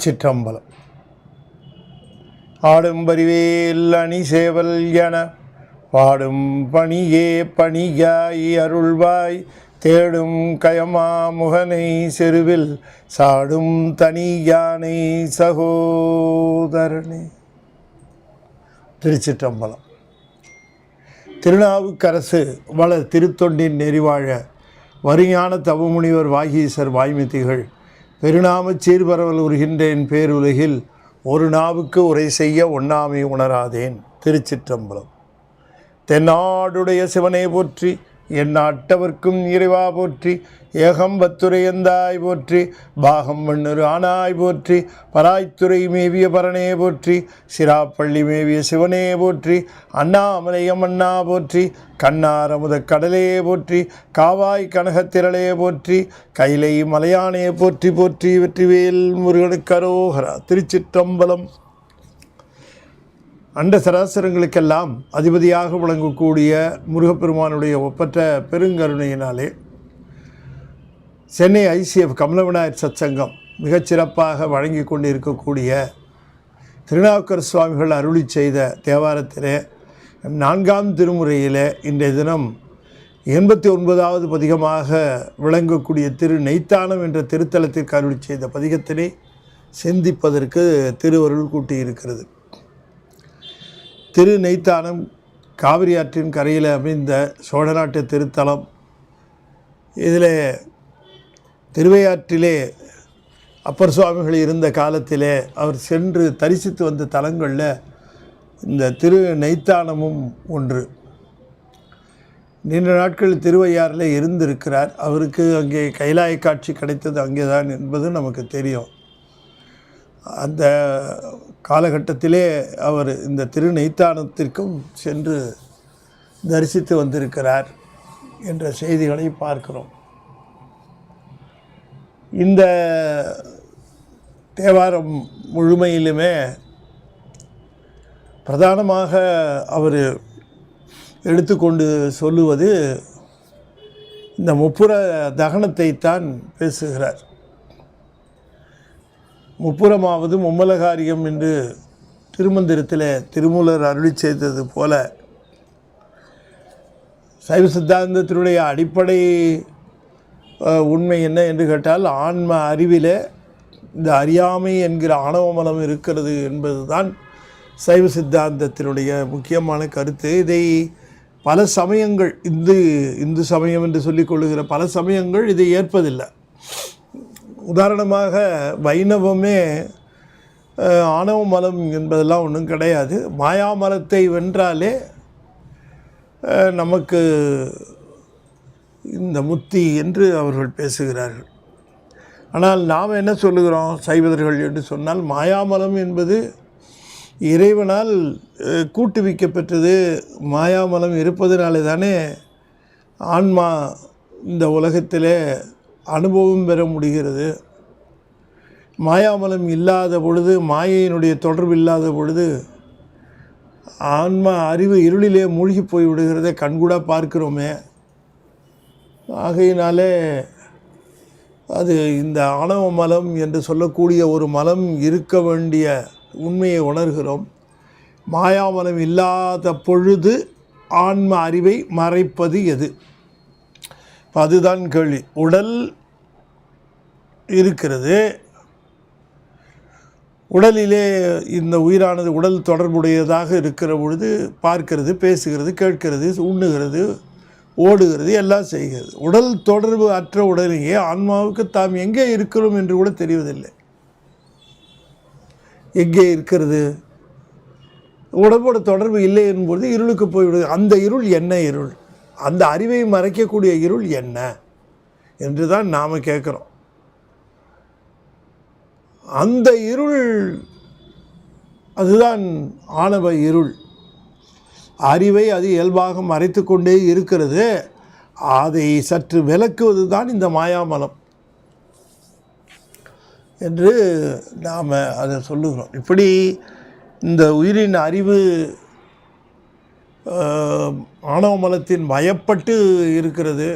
சிற்றம்பலம். ஆடும் பரிவேல் அணி சேவல் என பாடும் பணியே பணியாய் அருள்வாய் தேடும் கயமா முகனை செருவில் சாடும் தனி யானை சகோதரனே. திருச்சிற்றம்பலம். திருநாவுக்கரசு வளர் திருத்தொண்டின் நெறிவாழ வருஞான தவமுனிவர் வாகீசர் வாய்மித்திகள் பெருநாமச் சீர்பரவல் உருகின்றேன் பேருலகில் ஒரு நாவுக்கு உரை செய்ய ஒண்ணாமை உணராதேன். திருச்சிற்றம்பலம். தென்னாடுடைய சிவனே போற்றி, என் நாட்டவர்க்கும் இறைவா போற்றி, ஏகம்பத்துரையந்தாய் போற்றி, பாகம் மண்ணரு ஆனாய் போற்றி, பராய்த்துறை மேவிய பரனே போற்றி, சிராப்பள்ளி மேவிய சிவனே போற்றி, அண்ணாமலையம் அண்ணா போற்றி, கண்ணாரமுத கடலே போற்றி, காவாய் கனகத்திரளே போற்றி, கைலை மலையானே போற்றி போற்றி, வெற்றிவேல் முருகனுக்கு அரோகரா. திருச்சிற்றம்பலம். அண்ட சராசரங்களுக்கெல்லாம் அதிபதியாக விளங்கக்கூடிய முருகப்பெருமானுடைய ஒப்பற்ற பெருங்கருணையினாலே சென்னை ICF கமலவிநாயகர் சத்சங்கம் மிகச்சிறப்பாக வழங்கி கொண்டிருக்கக்கூடிய திருநாவுக்கரசு சுவாமிகள் அருளி செய்த தேவாரத்திலே 4ஆம் திருமுறையில் இன்றைய தினம் 89வது பதிகமாக விளங்கக்கூடிய திரு நெய்த்தானம் என்ற திருத்தலத்திற்கு அருளி செய்த பதிகத்தினை சிந்திப்பதற்கு திருவருள் கூட்டியிருக்கிறது. திரு நெய்த்தானம் காவிரி ஆற்றின் கரையில் அமைந்த சோழநாட்டு திருத்தலம். இதில் திருவையாற்றிலே அப்பர் சுவாமிகள் இருந்த காலத்திலே அவர் சென்று தரிசித்து வந்த தலங்களில் இந்த திரு நெய்த்தானமும் ஒன்று. நீண்ட நாட்கள் திருவையாறில் இருந்திருக்கிறார். அவருக்கு அங்கே கைலாய காட்சி கிடைத்தது அங்கே தான் என்பது நமக்கு தெரியும். அந்த காலகட்டத்திலே அவர் இந்த திரு நெய்த்தானத்திற்கும் சென்று தரிசித்து வந்திருக்கிறார் என்ற செய்திகளை பார்க்கிறோம். இந்த தேவாரம் முழுமையிலுமே பிரதானமாக அவர் எடுத்துக்கொண்டு சொல்லுவது இந்த முப்புர தகனத்தை தான் பேசுகிறார். முப்புறமாவது மும்மலகாரியம் என்று திருமந்திரத்தில் திருமூலர் அருளி செய்தது போல சைவ சித்தாந்தத்தினுடைய அடிப்படை உண்மை என்ன என்று கேட்டால் ஆன்ம அறிவில் இந்த அறியாமை என்கிற ஆணவமலம் இருக்கிறது என்பது தான் சைவ சித்தாந்தத்தினுடைய முக்கியமான கருத்து. இதை பல சமயங்கள் இந்து சமயம் என்று சொல்லிக்கொள்ளுகிற பல சமயங்கள் இதை ஏற்பதில்லை. உதாரணமாக வைணவமே ஆணவ மலம் என்பதெல்லாம் ஒன்றும் கிடையாது. மாயாமலத்தை வென்றாலே நமக்கு இந்த முத்தி என்று அவர்கள் பேசுகிறார்கள். ஆனால் நாம் என்ன சொல்லுகிறோம் சைவதர்கள் என்று சொன்னால், மாயாமலம் என்பது இறைவனால் கூட்டுவிக்கப்பட்டது. மாயாமலம் இருப்பதனாலே தானே ஆன்மா இந்த உலகத்திலே அனுபவம் பெற முடிகிறது. மாயாமலம் இல்லாத பொழுது, மாயையினுடைய தொடர்பு இல்லாத பொழுது ஆன்மா அறிவு இருளிலே மூழ்கி போய் விடுகிறதை கண்கூட பார்க்கிறோமே. ஆகையினாலே அது இந்த ஆணவ மலம் என்று சொல்லக்கூடிய ஒரு மலம் இருக்க வேண்டிய உண்மையை உணர்கிறோம். மாயாமலம் இல்லாத பொழுது ஆன்ம அறிவை மறைப்பது எது? அதுதான் கேள்வி. உடல் இருக்கிறது, உடலிலே இந்த உயிரானது உடல் தொடர்புடையதாக இருக்கிற பொழுது பார்க்கிறது, பேசுகிறது, கேட்கிறது, உண்ணுகிறது, ஓடுகிறது, எல்லாம் செய்கிறது. உடல் தொடர்பு அற்ற உடனேயே ஆன்மாவுக்கு தாம் எங்கே இருக்கிறோம் என்று கூட தெரிவதில்லை. எங்கே இருக்கிறது? உடம்போட தொடர்பு இல்லை என்பது இருளுக்கு போய்விடுது. அந்த இருள் என்ன இருள்? அந்த அறிவை மறைக்கக்கூடிய இருள் என்ன என்று தான் நாம் கேட்குறோம். அந்த இருள் அதுதான் ஆணவ இருள். அறிவை அது இயல்பாக மறைத்து கொண்டே இருக்கிறது. அதை சற்று விலக்குவது தான் இந்த மாயாமலம் என்று நாம் அதை சொல்லுகிறோம். இப்படி இந்த உயிரின் அறிவு ஆணவ மலத்தின் வயப்பட்டு இருக்கிறது.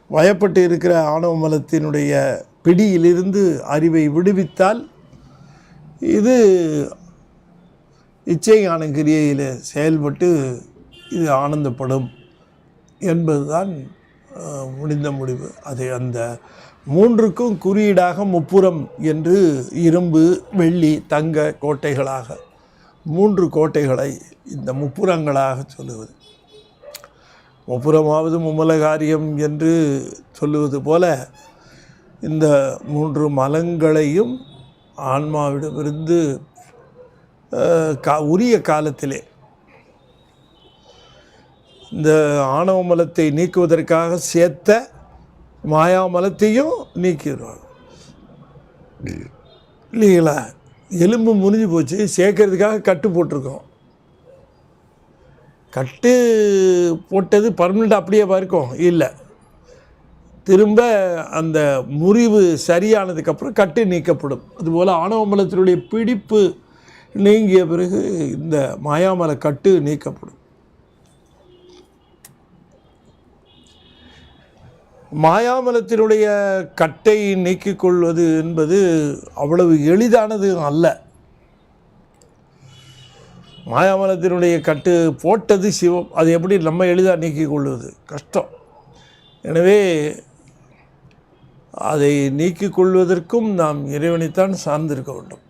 வயப்பட்டு இருக்கிற ஆணவ மலத்தினுடைய பிடியிலிருந்து அறிவை விடுவித்தால் இது இச்சை ஞான கிரியையில் செயல்பட்டு இது ஆனந்தப்படும் என்பதுதான் முடிந்த முடிவு. அதை அந்த மூன்றுக்கும் குறியீடாக முப்புறம் என்று இரும்பு, வெள்ளி, தங்க கோட்டைகளாக 3 கோட்டைகளை இந்த முப்புறங்களாக சொல்லுவது. முப்புறமாவது மும்மலகாரியம் என்று சொல்லுவது போல இந்த 3 மலங்களையும் ஆன்மாவிடமிருந்து உரிய காலத்திலே இந்த ஆணவ மலத்தை நீக்குவதற்காக சேர்த்த மாயாமலத்தையும் நீக்கிடுவாங்க இல்லைங்களா? எலும்பு முறிஞ்சு போச்சு, சேர்க்கறதுக்காக கட்டு போட்டிருக்கோம். கட்டு போட்டது பர்மனெண்ட் அப்படியே இருக்கும் இல்லை, திரும்ப அந்த முறிவு சரியானதுக்கப்புறம் கட்டு நீக்கப்படும். அதுபோல் ஆணவமலத்தினுடைய பிடிப்பு நீங்கிய பிறகு இந்த மாயாமல கட்டு நீக்கப்படும். மாயாமலத்தினுடைய கட்டை நீக்கிக் கொள்வது என்பது அவ்வளவு எளிதானது அல்ல. மாயாமலத்தினுடைய கட்டு போட்டது சிவம், அது எப்படி நம்ம எளிதாக நீக்கிக் கொள்வது? கஷ்டம். எனவே அதை நீக்கிக் கொள்வதற்கும் நாம் இறைவனைத்தான் சார்ந்திருக்க வேண்டும்.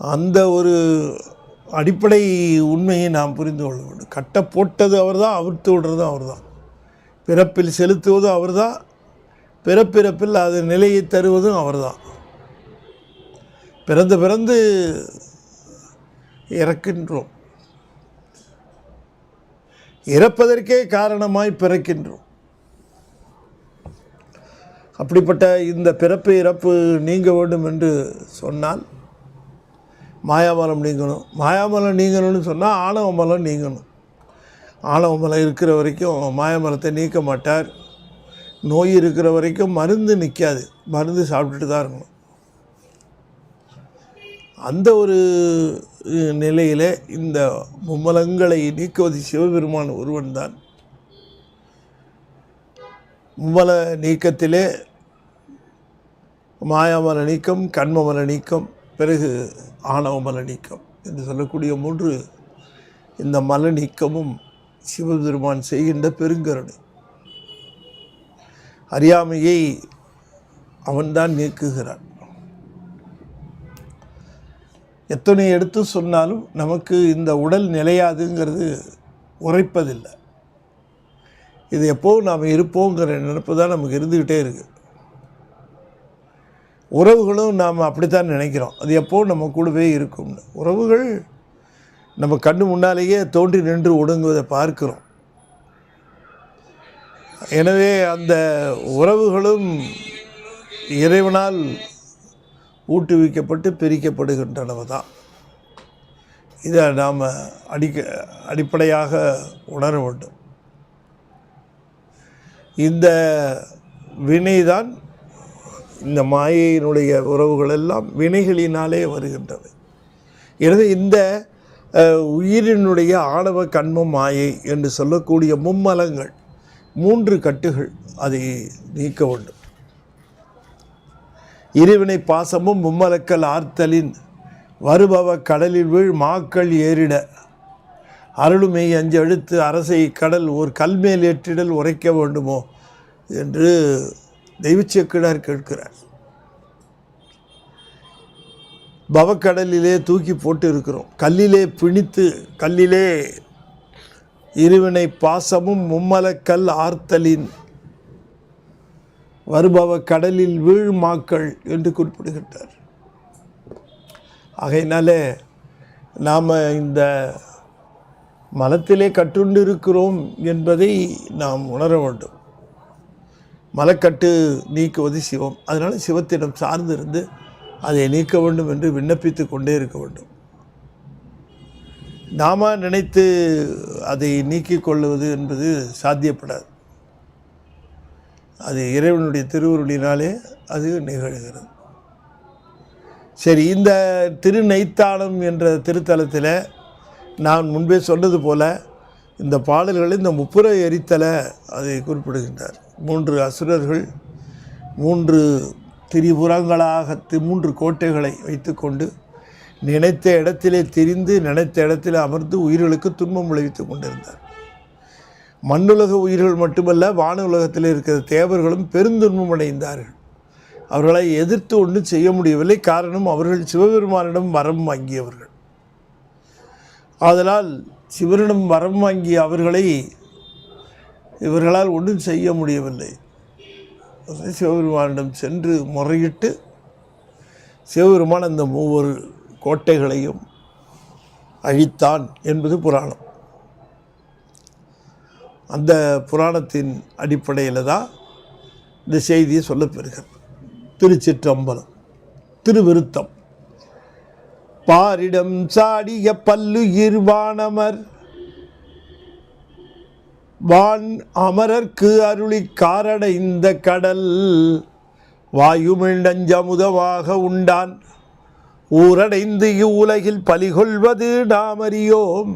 அந்த ஒரு அடிப்படை உண்மையை நாம் புரிந்து கொள்ள வேண்டும். கட்டை போட்டது அவர் தான், அவிர்த்து விடுறதும் அவர் தான். பிறப்பில் செலுத்துவதும் அவர் தான், பிறப்பிறப்பில் அது நிலையை தருவதும் அவர் தான். பிறந்து இறக்கின்றோம், இறப்பதற்கே காரணமாய் பிறக்கின்றோம். அப்படிப்பட்ட இந்த பிறப்பு இறப்பு நீங்க வேண்டும் என்று சொன்னால் மாயாமலம் நீங்கணும். மாயாமலம் நீங்கணும்னு சொன்னால் ஆணவமலம் நீங்கணும். ஆணவமலம் இருக்கிற வரைக்கும் மாயாமலத்தை நீக்க மாட்டார். நோய் இருக்கிற வரைக்கும் மருந்து நிற்காது, மருந்து சாப்பிட்டுட்டு தான் இருக்கணும். அந்த ஒரு நிலையில் இந்த மும்மலங்களை நீக்குவது சிவபெருமான் ஒருவன் தான். மும்மல நீக்கத்திலே மாயாமல நீக்கம், கண்மமல நீக்கம், பிறகு ஆணவமல நீக்கம் என்று சொல்லக்கூடிய 3 இந்த மல நீக்கமும் சிவபெருமான் செய்கின்ற பெருங்கருணை. அறியாமையை அவன்தான் நீக்குகிறான். எத்தனை எடுத்து சொன்னாலும் நமக்கு இந்த உடல் நிலையாதுங்கிறது உரைப்பதில்லை. இது எப்போவும் நாம் இருப்போங்கிற நினைப்பு தான் நமக்கு இருந்துக்கிட்டே இருக்குது. உறவுகளும் நாம் அப்படித்தான் நினைக்கிறோம், அது எப்போவும் நம்ம கூடவே இருக்கும்னு. உறவுகள் நம்ம கண்ணு முன்னாலேயே தோன்றி நின்று ஒடுங்குவதை பார்க்கிறோம். எனவே அந்த உறவுகளும் இறைவனால் ஊட்டுவிக்கப்பட்டு பிரிக்கப்படுகின்றனவு தான். இதை நாம் அடிப்படையாக உணர வேண்டும். இந்த வினைதான், இந்த மாயையினுடைய உறவுகள் எல்லாம் வினைகளினாலே வருகின்றவை. எனவே இந்த உயிரினுடைய ஆணவ கண்மம் மாயை என்று சொல்லக்கூடிய மும்மலங்கள் 3 கட்டுகள் அதை நீக்க வேண்டும். இருவினை பாசமும் மும்மலக்கல் ஆர்த்தலின் வருபவ கடலில் வீழ் மாக்கள் ஏறிட அருளுமை 5 எழுத்து அரசை கடல் ஒரு கல்மேல் ஏற்றிடல் உரைக்க வேண்டுமோ என்று தெய்வச்சேக்கிழார் கேட்கிறார். பவக்கடலிலே தூக்கி போட்டு இருக்கிறோம், கல்லிலே பிணித்து, கல்லிலே இருவினை பாசமும் மும்மலக்கல் ஆர்த்தலின் வருபவ கடலில் வீழ் மாக்கள் என்று குறிப்பிடுகின்றார். ஆகையினாலே நாம் இந்த மலத்திலே கட்டுண்டு இருக்கிறோம் என்பதை நாம் உணர வேண்டும். மலக்கட்டு நீக்குவது சிவம். அதனால் சிவத்திடம் சார்ந்திருந்து அதை நீக்க வேண்டும் என்று விண்ணப்பித்து கொண்டே இருக்க வேண்டும். நாம நினைத்து அதை நீக்கிக் கொள்வது என்பது சாத்தியப்படாது. அது இறைவனுடைய திருவருளினாலே அது நிகழ்கிறது. சரி, இந்த திருநெய்த்தானம் என்ற திருத்தலத்தில் நான் முன்பே சொன்னது போல இந்த பாடல்களில் இந்த முப்புற எரித்தலை அதை குறிப்பிடுகின்றார். 3 அசுரர்கள் 3 திரிபுரங்களாக 3 கோட்டைகளை வைத்துக்கொண்டு நினைத்த இடத்திலே திரிந்து நினைத்த இடத்திலே அமர்ந்து உயிர்களுக்கு துன்பம் விளைவித்து கொண்டிருந்தார். மண்ணுலக உயிர்கள் மட்டுமல்ல, வான உலகத்தில் இருக்கிற தேவர்களும் பெருந்துன்பம் அடைந்தார்கள். அவர்களை எதிர்த்து ஒன்றும் செய்ய முடியவில்லை. காரணம், அவர்கள் சிவபெருமானிடம் வரம் வாங்கியவர்கள். ஆதலால் சிவனிடம் வரம் வாங்கிய அவர்களை இவர்களால் ஒன்றும் செய்ய முடியவில்லை. சிவபெருமானிடம் சென்று முறையிட்டு சிவபெருமான் அந்த 3 கோட்டைகளையும் அழித்தான் என்பது புராணம். அந்த புராணத்தின் அடிப்படையில் தான் இந்த செய்தியை சொல்லப்பெறுகிறது. திருச்சிற்றம்பலம். திருவிருத்தம். பாரிடம் சாடிய பல்லுயிர் வானமர் வான் அமரர்க்கு அருளி காரடைந்த கடல் வாயுமிழ் நஞ்சமுதமாக உண்டான் ஊரடைந்து இவ்வுலகில் பலிகொள்வது நாமறியோம்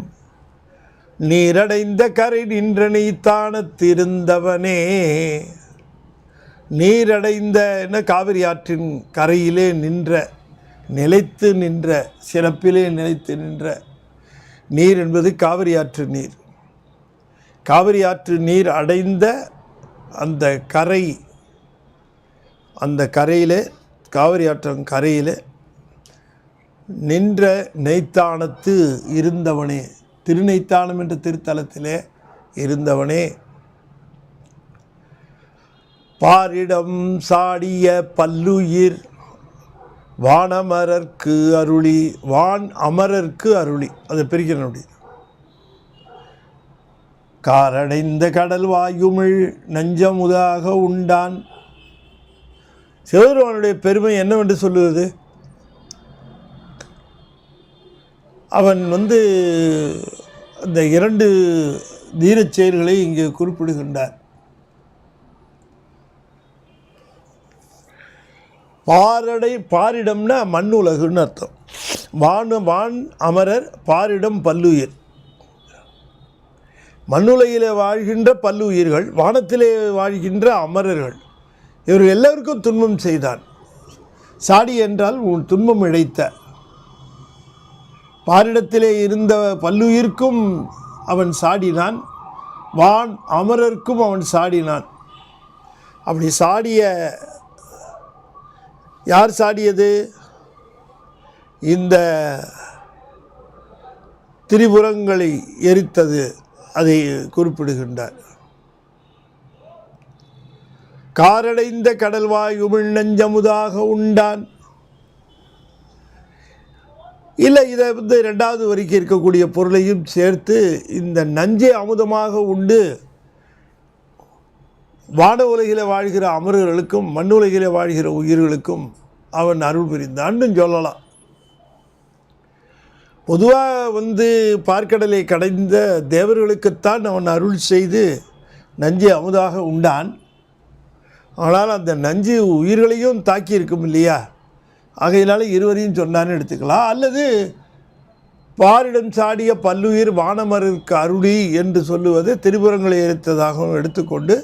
நீரடைந்த கரை நின்ற நீத்தானத்திருந்தவனே. நீரடைந்த காவிரி ஆற்றின் கரையிலே நின்ற, நிலைத்து நின்ற, சிறப்பிலே நிலைத்து நின்ற நீர் என்பது காவிரி ஆற்று நீர். காவிரி ஆற்று நீர் அடைந்த அந்த கரை, அந்த கரையிலே, காவிரி ஆற்றின் கரையிலே நின்ற நெய்த்தானத்து இருந்தவனே, திருநெய்த்தானம் என்ற திருத்தலத்திலே இருந்தவனே. பாரிடம் சாடிய பல்லுயிர் வானமரர்க்கு அருளி, வான் அமரர்க்கு அருளி, அதை பிரிக்கணும். அப்படி காரடைந்த கடல் வாயுமிழ் நஞ்சமுதாக உண்டான். சிவபெருமானுடைய பெருமை என்னவென்று சொல்லுவது? அவன் அந்த 2 தீரச் செயல்களை இங்கே குறிப்பிடுகின்றார். பாரிடம்னா மண்ணுலகுன்னு அர்த்தம். வான் அமரர், பாரிடம் பல்லுயிர். மண்ணுலகிலே வாழ்கின்ற பல்லுயிர்கள், வானத்திலே வாழ்கின்ற அமரர்கள், இவர்கள் எல்லோருக்கும் துன்பம் செய்தான். சாடி என்றால் துன்பம் இழைத்த. பாரிடத்திலே இருந்த பல்லுயிர்க்கும் அவன் சாடினான், வான் அமரர்க்கும் அவன் சாடினான். அப்படி சாடிய, யார் சாடியது? இந்த திரிபுரங்களை எரித்தது, அதை குறிப்பிடுகின்றார். காரடைந்த கடல்வாய் உமிழ் நஞ்சமுதாக உண்டான். இல்லை, இதை 2வது வரிக்கு இருக்கக்கூடிய பொருளையும் சேர்த்து இந்த நஞ்சை அமுதமாக உண்டு வான உலகில் வாழ்கிற அமரர்களுக்கும் மண்ணுலகில் வாழ்கிற உயிர்களுக்கும் அவன் அருள் புரிந்தான்னு சொல்லலாம். பொதுவாக பார்க்கடலை கடைந்த தேவர்களுக்குத்தான் அவன் அருள் செய்து நஞ்சு அமுதாக உண்டான். ஆனால் அந்த நஞ்சு உயிர்களையும் தாக்கி இருக்கும் இல்லையா? ஆகையினால இருவரையும் சொன்னான்னு எடுத்துக்கலாம். அல்லது பாரிடம் சாடிய பல்லுயிர் வானமருக்கு அருளி என்று சொல்லுவது திரிபுரங்களை எரித்ததாகவும் எடுத்துக்கொண்டு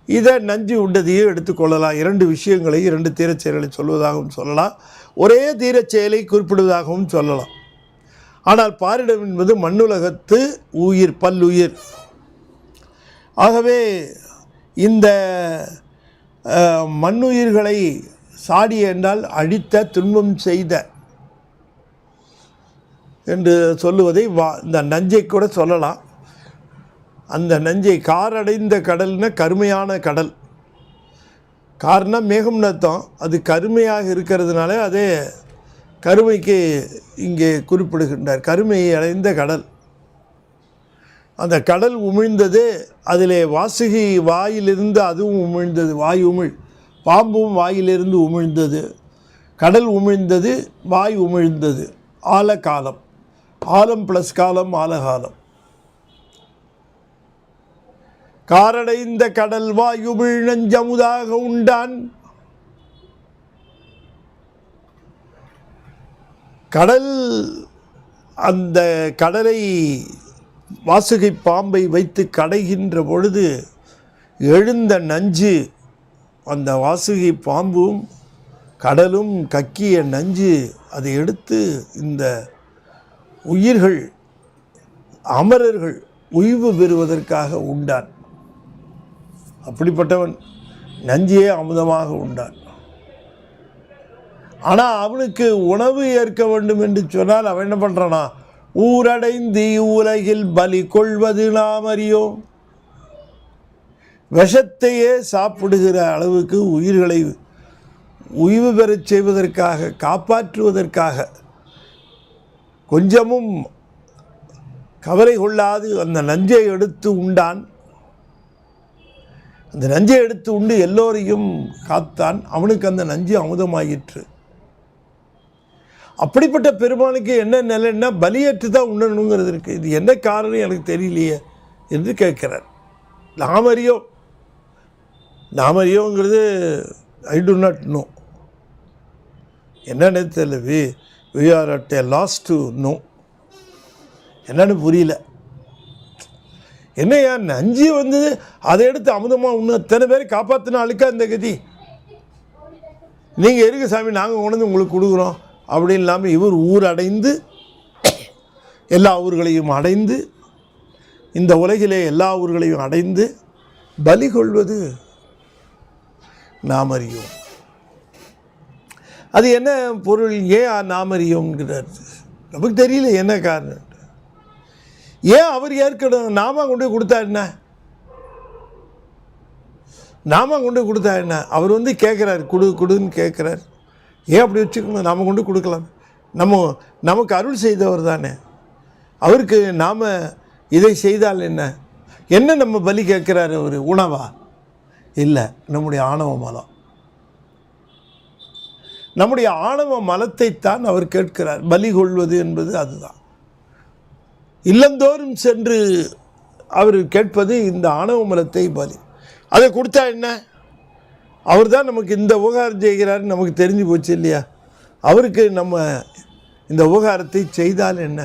இதை நஞ்சு உண்டதையும் எடுத்துக்கொள்ளலாம். 2 விஷயங்களை, 2 தீரச் செயல்களை சொல்வதாகவும் சொல்லலாம், ஒரே தீரச் செயலை குறிப்பிடுவதாகவும் சொல்லலாம். ஆனால் பாரிடம் என்பது மண்ணுலகத்து உயிர், பல்லுயிர். ஆகவே இந்த மண்ணுயிர்களை சாடி என்றால் அழித்த, துன்பம் செய்த என்று சொல்லுவதை இந்த நஞ்சை கூட சொல்லலாம். அந்த நஞ்சை காரடைந்த கடல்னா கருமையான கடல். காரணம் மேகம்னு அர்த்தம். அது கருமையாக இருக்கிறதுனால அதே கருமைக்கு இங்கே குறிப்பிடுகின்றார். கருமையை அடைந்த கடல். அந்த கடல் உமிழ்ந்தது, அதிலே வாசுகி வாயிலிருந்து அதுவும் உமிழ்ந்தது. வாய் உமிழ், பாம்பும் வாயிலிருந்து உமிழ்ந்தது. கடல் உமிழ்ந்தது, வாய் உமிழ்ந்தது. ஆலகாலம், ஆலம் ப்ளஸ் காலம், ஆலகாலம். காரடைந்த கடல் வாயுமிழ் நஞ்சமுதாக உண்டான். கடல், அந்த கடலை வாசுகை பாம்பை வைத்து கடைகின்ற பொழுது எழுந்த நஞ்சு அந்த வாசுகி பாம்பும் கடலும் கக்கிய நஞ்சு அதை எடுத்து இந்த உயிர்கள் அமரர்கள் உய்வு பெறுவதற்காக உண்டான். அப்படிப்பட்டவன் நஞ்சியே அமுதமாக உண்டான். ஆனால் அவனுக்கு உணவு ஏற்க வேண்டும் என்று சொன்னால் அவன் என்ன பண்ணுறானா, ஊரடைந்து உலகில் பலி கொள்வது நாம் அறியோம். விஷத்தையே சாப்பிடுகிற அளவுக்கு உயிர்களை உய்வு பெறச் செய்வதற்காக, காப்பாற்றுவதற்காக கொஞ்சமும் கவலை கொள்ளாது அந்த நஞ்சை எடுத்து உண்டான். அந்த நஞ்சை எடுத்து உண்டு எல்லோரையும் காத்தான். அவனுக்கு அந்த நஞ்சு அமுதமாயிற்று. அப்படிப்பட்ட பெருமானுக்கு என்ன நிலைன்னா பலியேற்று தான் உண்ணணுங்கிறது இருக்குது. இது என்ன காரணம் எனக்கு தெரியலையே என்று கேட்கிறார். நாமறியோங்கிறது ஐ டு நாட் நோ, என்னன்னு தெரியல. We are at a loss to know, என்னன்னு புரியல. என்னையா நஞ்சு வந்தது அதை எடுத்து அமுதமாக இன்னும் எத்தனை பேரை காப்பாற்றின ஆளுக்கா இந்த கதி. நீங்கள் இருக்க சாமி, நாங்கள் கொண்டு உங்களுக்கு கொடுக்குறோம் அப்படின்னு இல்லாமல் இவர் ஊர் அடைந்து எல்லா ஊர்களையும் அடைந்து, இந்த உலகிலே எல்லா ஊர்களையும் அடைந்து பலி கொள்வது நாம் அறியோம். அது என்ன பொருள், ஏன் நாம் அறியோங்கிறார், நமக்கு தெரியல என்ன காரணம். ஏன் அவர் ஏற்கணும், நாம கொண்டு கொடுத்தா என்ன, நாம கொண்டு கொடுத்தா என்ன. அவர் வந்து கேட்குறார், கொடுன்னு கேட்குறார். ஏன் அப்படி வச்சுக்கணும், நாம் கொண்டு கொடுக்கலாம். நமக்கு அருள் செய்தவர் தானே, அவருக்கு நாம் இதை செய்தால் என்ன நம்ம பலி கேட்குறாரு அவர், உணவா? இல்லை, நம்முடைய ஆணவ மலம். நம்முடைய ஆணவ மலத்தைத்தான் அவர் கேட்கிறார். பலி கொள்வது என்பது அதுதான். இல்லந்தோறும் சென்று அவர் கேட்பது இந்த ஆணவ மலத்தை பலி. அதை கொடுத்தா என்ன, அவர் தான் நமக்கு இந்த உபகாரம் செய்கிறார் நமக்கு தெரிஞ்சு போச்சு இல்லையா. அவருக்கு நம்ம இந்த உபகாரத்தை செய்தால் என்ன,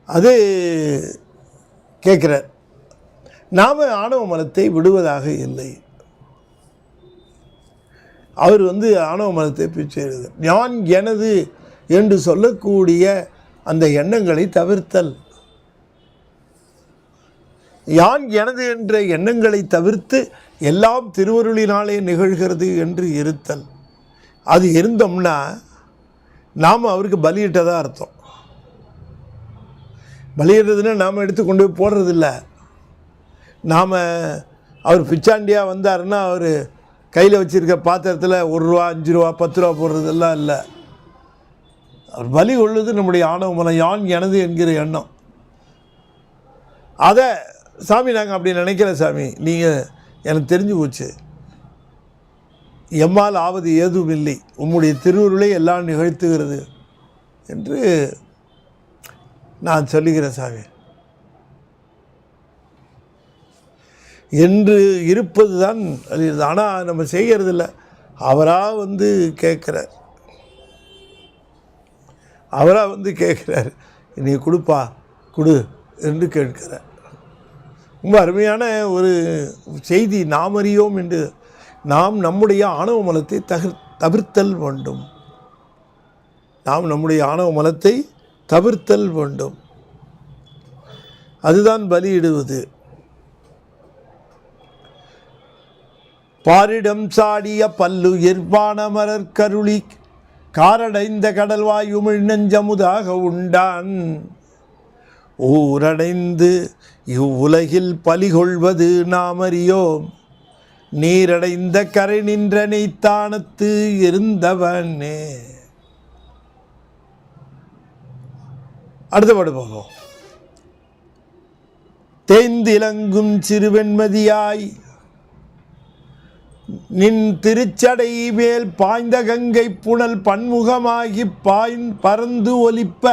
அது கேட்குறார். நாம் ஆணவ மலத்தை விடுவதாக இல்லை. அவர் வந்து ஆணவ மலத்தை பிச்சை எழுது. நான் எனது என்று சொல்லக்கூடிய அந்த எண்ணங்களை தவிர்த்தல், யான் எனது என்ற எண்ணங்களை தவிர்த்து எல்லாம் திருவருளினாலே நிகழ்கிறது என்று இருத்தல். அது இருந்தோம்னா நாம் அவருக்கு பலியிட்டதாக அர்த்தம். பலியிடுறதுன்னா நாம் எடுத்து கொண்டு போய் போடுறதில்ல. நாம் அவர் பிச்சாண்டியாக வந்தாருன்னா அவர் கையில் வச்சுருக்க பாத்திரத்தில் 1 ரூபா 5 ரூபா 10 ரூபா போடுறதெல்லாம் இல்லை. அவர் பலி கொள்வது நம்முடைய ஆணவ மலம், யான் எனது என்கிற எண்ணம். அதை சாமி நாங்கள் அப்படி நினைக்கல சாமி, நீங்கள் எனக்கு தெரிஞ்சு போச்சு, எம்மால் ஆவது ஏதும் இல்லை, உம்முடைய திருவுருளை எல்லாம் நிகழ்த்துகிறது என்று நான் சொல்லுகிறேன் சாமி என்று இருப்பது தான். ஆனால் நம்ம செய்கிறதில்ல. அவராக வந்து கேட்குறார், அவராக வந்து கேட்குறார், நீ கொடுப்பா கொடு என்று கேட்கிறார். ரொம்ப அருமையான ஒரு செய்தி. நாம் அறியோம் என்று நாம் நம்முடைய ஆணவ மலத்தை தவிர்த்தல் வேண்டும். நாம் நம்முடைய ஆணவ மலத்தை தவிர்த்தல் வேண்டும். அதுதான் பலியிடுவது. பாரிடம் சாடிய பல்லுயிர் வானமரர் கருளி காரடைந்த கடல்வாய் உமிழ் நெஞ்சமுதாக உண்டான். ஊரடைந்து இவ்வுலகில் பலிகொள்வது நாம் அறியோம். நீரடைந்த கரை நின்ற நெய்த்தானத்து இருந்தவனே. அடுத்த பாடு பார்ப்போம். தேய்ந்திலங்கும் சிறுவெண்மதியாய் நின் திருச்சடை மேல் பாய்ந்த கங்கை புனல் பன்முகமாகி பறந்து ஒலிப்ப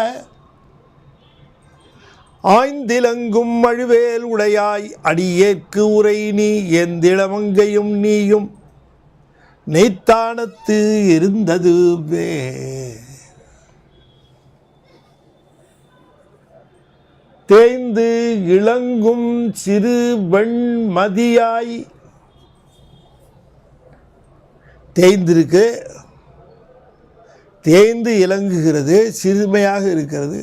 ஆய்ந்திலங்கும் மழுவேல் உடையாய் அடியேற்கு உரை நீ எந்திளமங்கையும் நீயும் நெய்த்தானத்து இருந்ததுவே. தேய்ந்து இளங்கும் சிறு வெண்மதியாய், தேய்ந்திருக்கு, தேய்ந்து இலங்குகிறது, சிறுமையாக இருக்கிறது,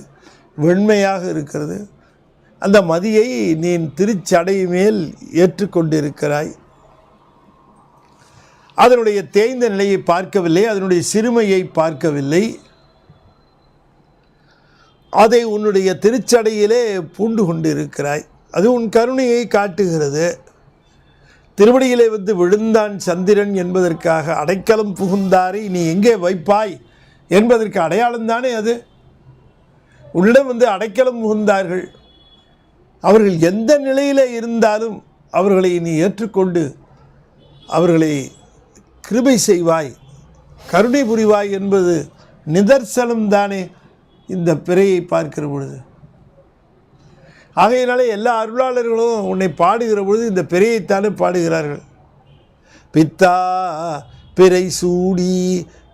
வெண்மையாக இருக்கிறது. அந்த மதியை நீ திருச்சடை மேல் ஏற்றுக்கொண்டிருக்கிறாய். அதனுடைய தேய்ந்த நிலையை பார்க்கவில்லை, அதனுடைய சிறுமையை பார்க்கவில்லை. அதை உன்னுடைய திருச்சடையிலே பூண்டு கொண்டிருக்கிறாய். அது உன் கருணையை காட்டுகிறது. திருவடியிலே வந்து விழுந்தான் சந்திரன் என்பதற்காக அடைக்கலம் புகுந்தாரை நீ எங்கே வைப்பாய் என்பதற்கு அடையாளம்தானே அது. உன்னிடம் வந்து அடைக்கலம் புகுந்தார்கள். அவர்கள் எந்த நிலையில் இருந்தாலும் அவர்களை நீ ஏற்றுக்கொண்டு அவர்களை கிருபை செய்வாய், கருணை புரிவாய் என்பது நிதர்சனம்தானே இந்த பிறையை பார்க்கிற பொழுது. ஆகையினாலே எல்லா அருளாளர்களும் உன்னை பாடுகிற பொழுது இந்த பிறையைத்தானே பாடுகிறார்கள். பித்தா பிறை சூடி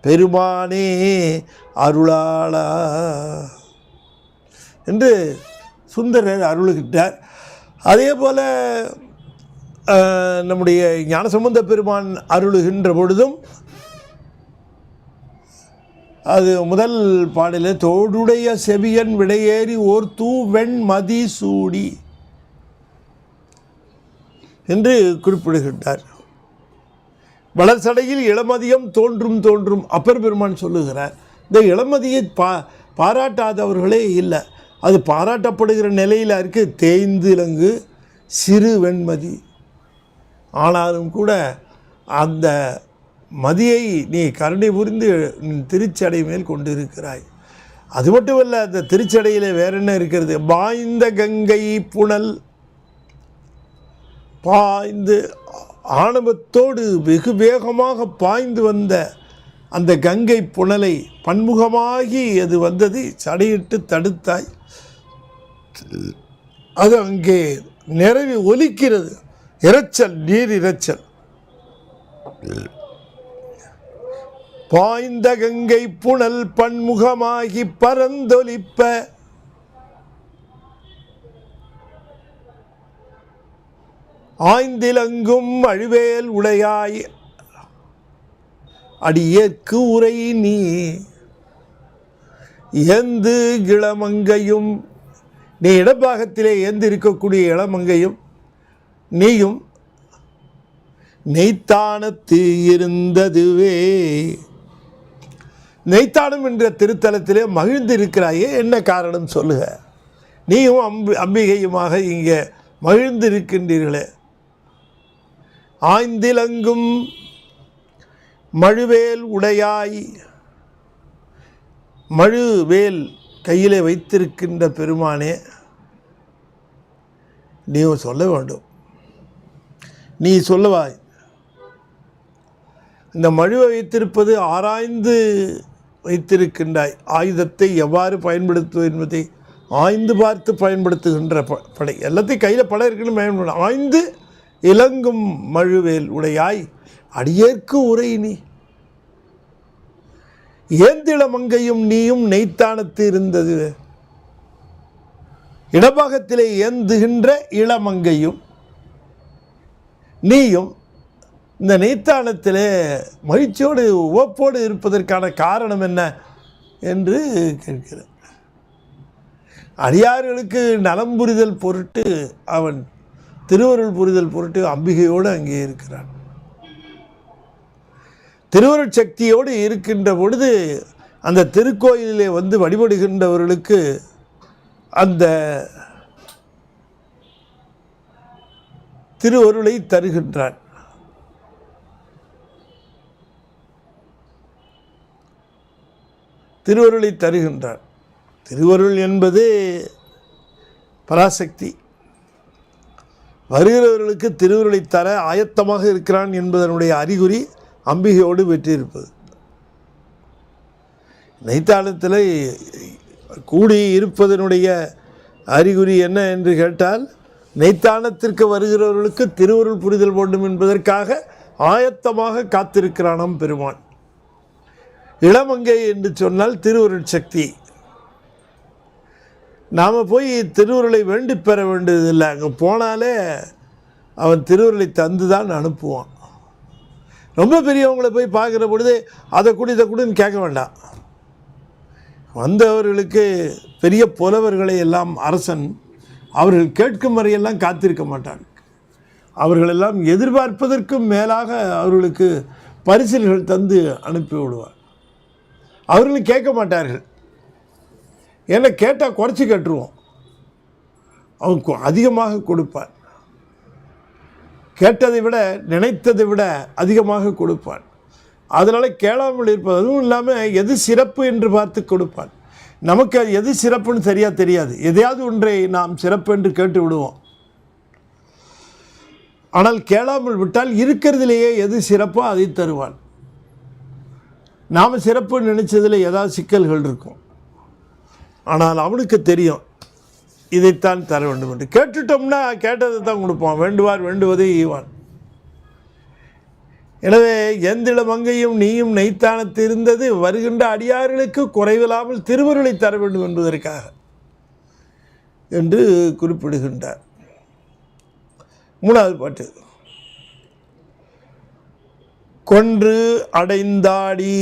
பெருமானே அருளாளா என்று சுந்தரர் அருளுகிட்டார். அதே போல் நம்முடைய ஞானசம்பந்த பெருமான் அருளுகின்ற பொழுதும் அது முதல் பாடல தோடுடைய செவியன் விடையேறி ஓர் தூ வெண்மதி சூடி என்று குறிப்பிடுகின்றார். வளர்சடையில் இளமதியம் தோன்றும் தோன்றும் அப்பர் பெருமான் சொல்லுகிறார். இந்த இளமதியை பாராட்டாதவர்களே இல்லை. அது பாராட்டப்படுகிற நிலையில் இருக்கு. தேய்ந்து இலங்கு சிறு வெண்மதி. ஆனாலும் கூட அந்த மதியை நீ கருணை புரிந்து திருச்சடை மேல் கொண்டிருக்கிறாய். அது மட்டுமல்ல, அந்த திருச்சடையில் வேற என்ன இருக்கிறது? பாய்ந்த கங்கை புனல், பாய்ந்து ஆணவத்தோடு வெகு வேகமாக பாய்ந்து வந்த அந்த கங்கை புனலை பன்முகமாகி அது வந்ததை சடையிட்டு தடுத்தாய். அது அங்கே நிறைவி ஒலிக்கிறது. இரைச்சல், நீர் இரைச்சல். பாய்ந்த கங்கை புனல் பன்முகமாகி பரந்தொலிப்ப, ஆய்ந்திலங்கும் அழுவேல் உடையாய் அடியேற்கு உரை நீ ஏந்து இளமங்கையும், நீ இடப்பாகத்திலே ஏந்து இருக்கக்கூடிய இளமங்கையும் நீயும் நெய்த்தானத்து இருந்ததுவே. நெய்த்தானம் என்ற திருத்தலத்திலே மகிழ்ந்து இருக்கிறாயே, என்ன காரணம் சொல்லுக? நீயும் அம்பிகையுமாக இங்கே மகிழ்ந்து இருக்கின்றீர்களே. ஆய்ந்திலங்கும் மழுவேல் உடையாய், மழுவேல் கையிலே வைத்திருக்கின்ற பெருமானே, நீ சொல்ல வேண்டும். நீ சொல்லுவாய். இந்த மழுவை வைத்திருப்பது ஆராய்ந்து வைத்திருக்கின்றாய். ஆயுதத்தை எவ்வாறு பயன்படுத்துவது என்பதை ஆய்ந்து பார்த்து பயன்படுத்துகின்ற படை. எல்லாத்தையும் கையில் படம் இருக்குன்னு பயன்பட. ஆய்ந்து இலங்கும் மழுவேல் உடையாய் அடியேற்கு உரை நீ ஏந்திளமங்கையும் நீயும் நெய்த்தானத்து இருந்தது. இடபாகத்திலே ஏந்துகின்ற இளமங்கையும் நீயும் இந்த நெய்த்தானத்திலே மகிழ்ச்சியோடு உவப்போடு இருப்பதற்கான காரணம் என்ன என்று கேட்கிறார். அடியார்களுக்கு நலம் புரிதல் பொருட்டு அவன் திருவருள் புரிதல் பொருட்டு அம்பிகையோடு அங்கே இருக்கிறான். திருவருள் சக்தியோடு இருக்கின்ற பொழுது அந்த திருக்கோயிலிலே வந்து வழிபடுகின்றவர்களுக்கு அந்த திருவருளை தருகின்றான். திருவருளை தருகின்றான். திருவருள் என்பது பராசக்தி. வருகிறவர்களுக்கு திருவருளை தர ஆயத்தமாக இருக்கிறான் என்பதனுடைய அறிகுறி அம்பிகையோடு வெற்றியிருப்பது. நெய்த்தானத்தில் கூடி இருப்பதனுடைய அறிகுறி என்ன என்று கேட்டால், நெய்த்தானத்திற்கு வருகிறவர்களுக்கு திருவருள் புரிதல் வேண்டும் என்பதற்காக ஆயத்தமாக காத்திருக்கிறானாம் பெருமான். இளமங்கை என்று சொன்னால் திருவருள் சக்தி. நாம் போய் திருவுருளை வேண்டி பெற வேண்டியதில்லை. அங்கே போனாலே அவன் திருவுருளை தந்து தான் அனுப்புவான். ரொம்ப பெரியவங்களை போய் பார்க்குற பொழுது அதை கூட இதை கூடன்னு கேட்க வேண்டாம். வந்தவர்களுக்கு பெரிய புலவர்களை எல்லாம் அரசன் அவர்கள் கேட்கும் வரையெல்லாம் காத்திருக்க மாட்டான். அவர்களெல்லாம் எதிர்பார்ப்பதற்கும் மேலாக அவர்களுக்கு பரிசில்கள் தந்து அனுப்பி விடுவார். அவர்களும் கேட்க மாட்டார்கள். ஏன்னா கேட்டால் குறைச்சி கேட்டுருவோம். அவன் அதிகமாக கொடுப்பான். கேட்டதை விட நினைத்ததை விட அதிகமாக கொடுப்பான். அதனால் கேளாமல் இருப்பது. அதுவும் இல்லாமல் எது சிறப்பு என்று பார்த்து கொடுப்பான். நமக்கு அது எது சிறப்புன்னு சரியாக தெரியாது. எதையாவது ஒன்றை நாம் சிறப்பு என்று கேட்டு விடுவோம். ஆனால் கேளாமல் விட்டால் இருக்கிறதுலேயே எது சிறப்போ அதை தருவான். நாம் சிறப்புன்னு நினச்சதில் ஏதாவது சிக்கல்கள் இருக்கும். ஆனால் அவனுக்கு தெரியும் இதைத்தான் தர வேண்டும் என்று. கேட்டுட்டோம்னா கேட்டதை தான் கொடுப்பான். வேண்டுவார் வேண்டுவதை ஈவான். எனவே எந்திள மங்கையும் நீயும் நெய்த்தானத்து இருந்தது வருகின்ற அடியார்களுக்கு குறைவில்லாமல் திருவருளை தர வேண்டும் என்பதற்காக என்று குறிப்பிடுகின்றார். 3வது பாட்டு. கொன்று அடைந்தாடி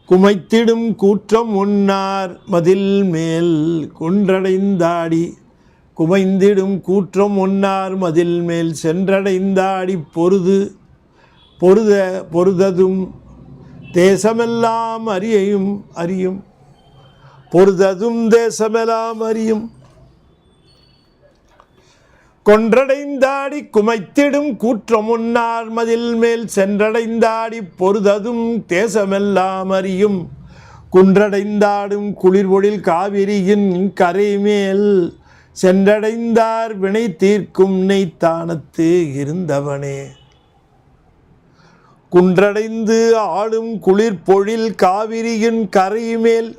குமைத்திடும் கூற்றம் உன்னார் மதில் மேல். கொன்றடைந்தாடி குமைந்திடும் கூற்றம் ஒன்னார் மதில் மேல். சென்றடைந்தாடி பொருததும் தேசமெல்லாம் அறியும். பொருததும் தேசமெல்லாம் அறியும். கொன்றடைந்தாடி குமைத்திடும் கூற்றம் உன்னார் மதில் மேல். சென்றடைந்தாடி பொருததும் தேசமெல்லாம் அறியும். குன்றடைந்தாடும் குளிர்பொழில் காவிரியின் கரை மேல். சென்றடைந்தார் வினை தீர்க்கும் நெய்த்தானத்து இருந்தவனே. குன்றடைந்து ஆடும் குளிர்பொழில் காவிரியின் கரை மேல்.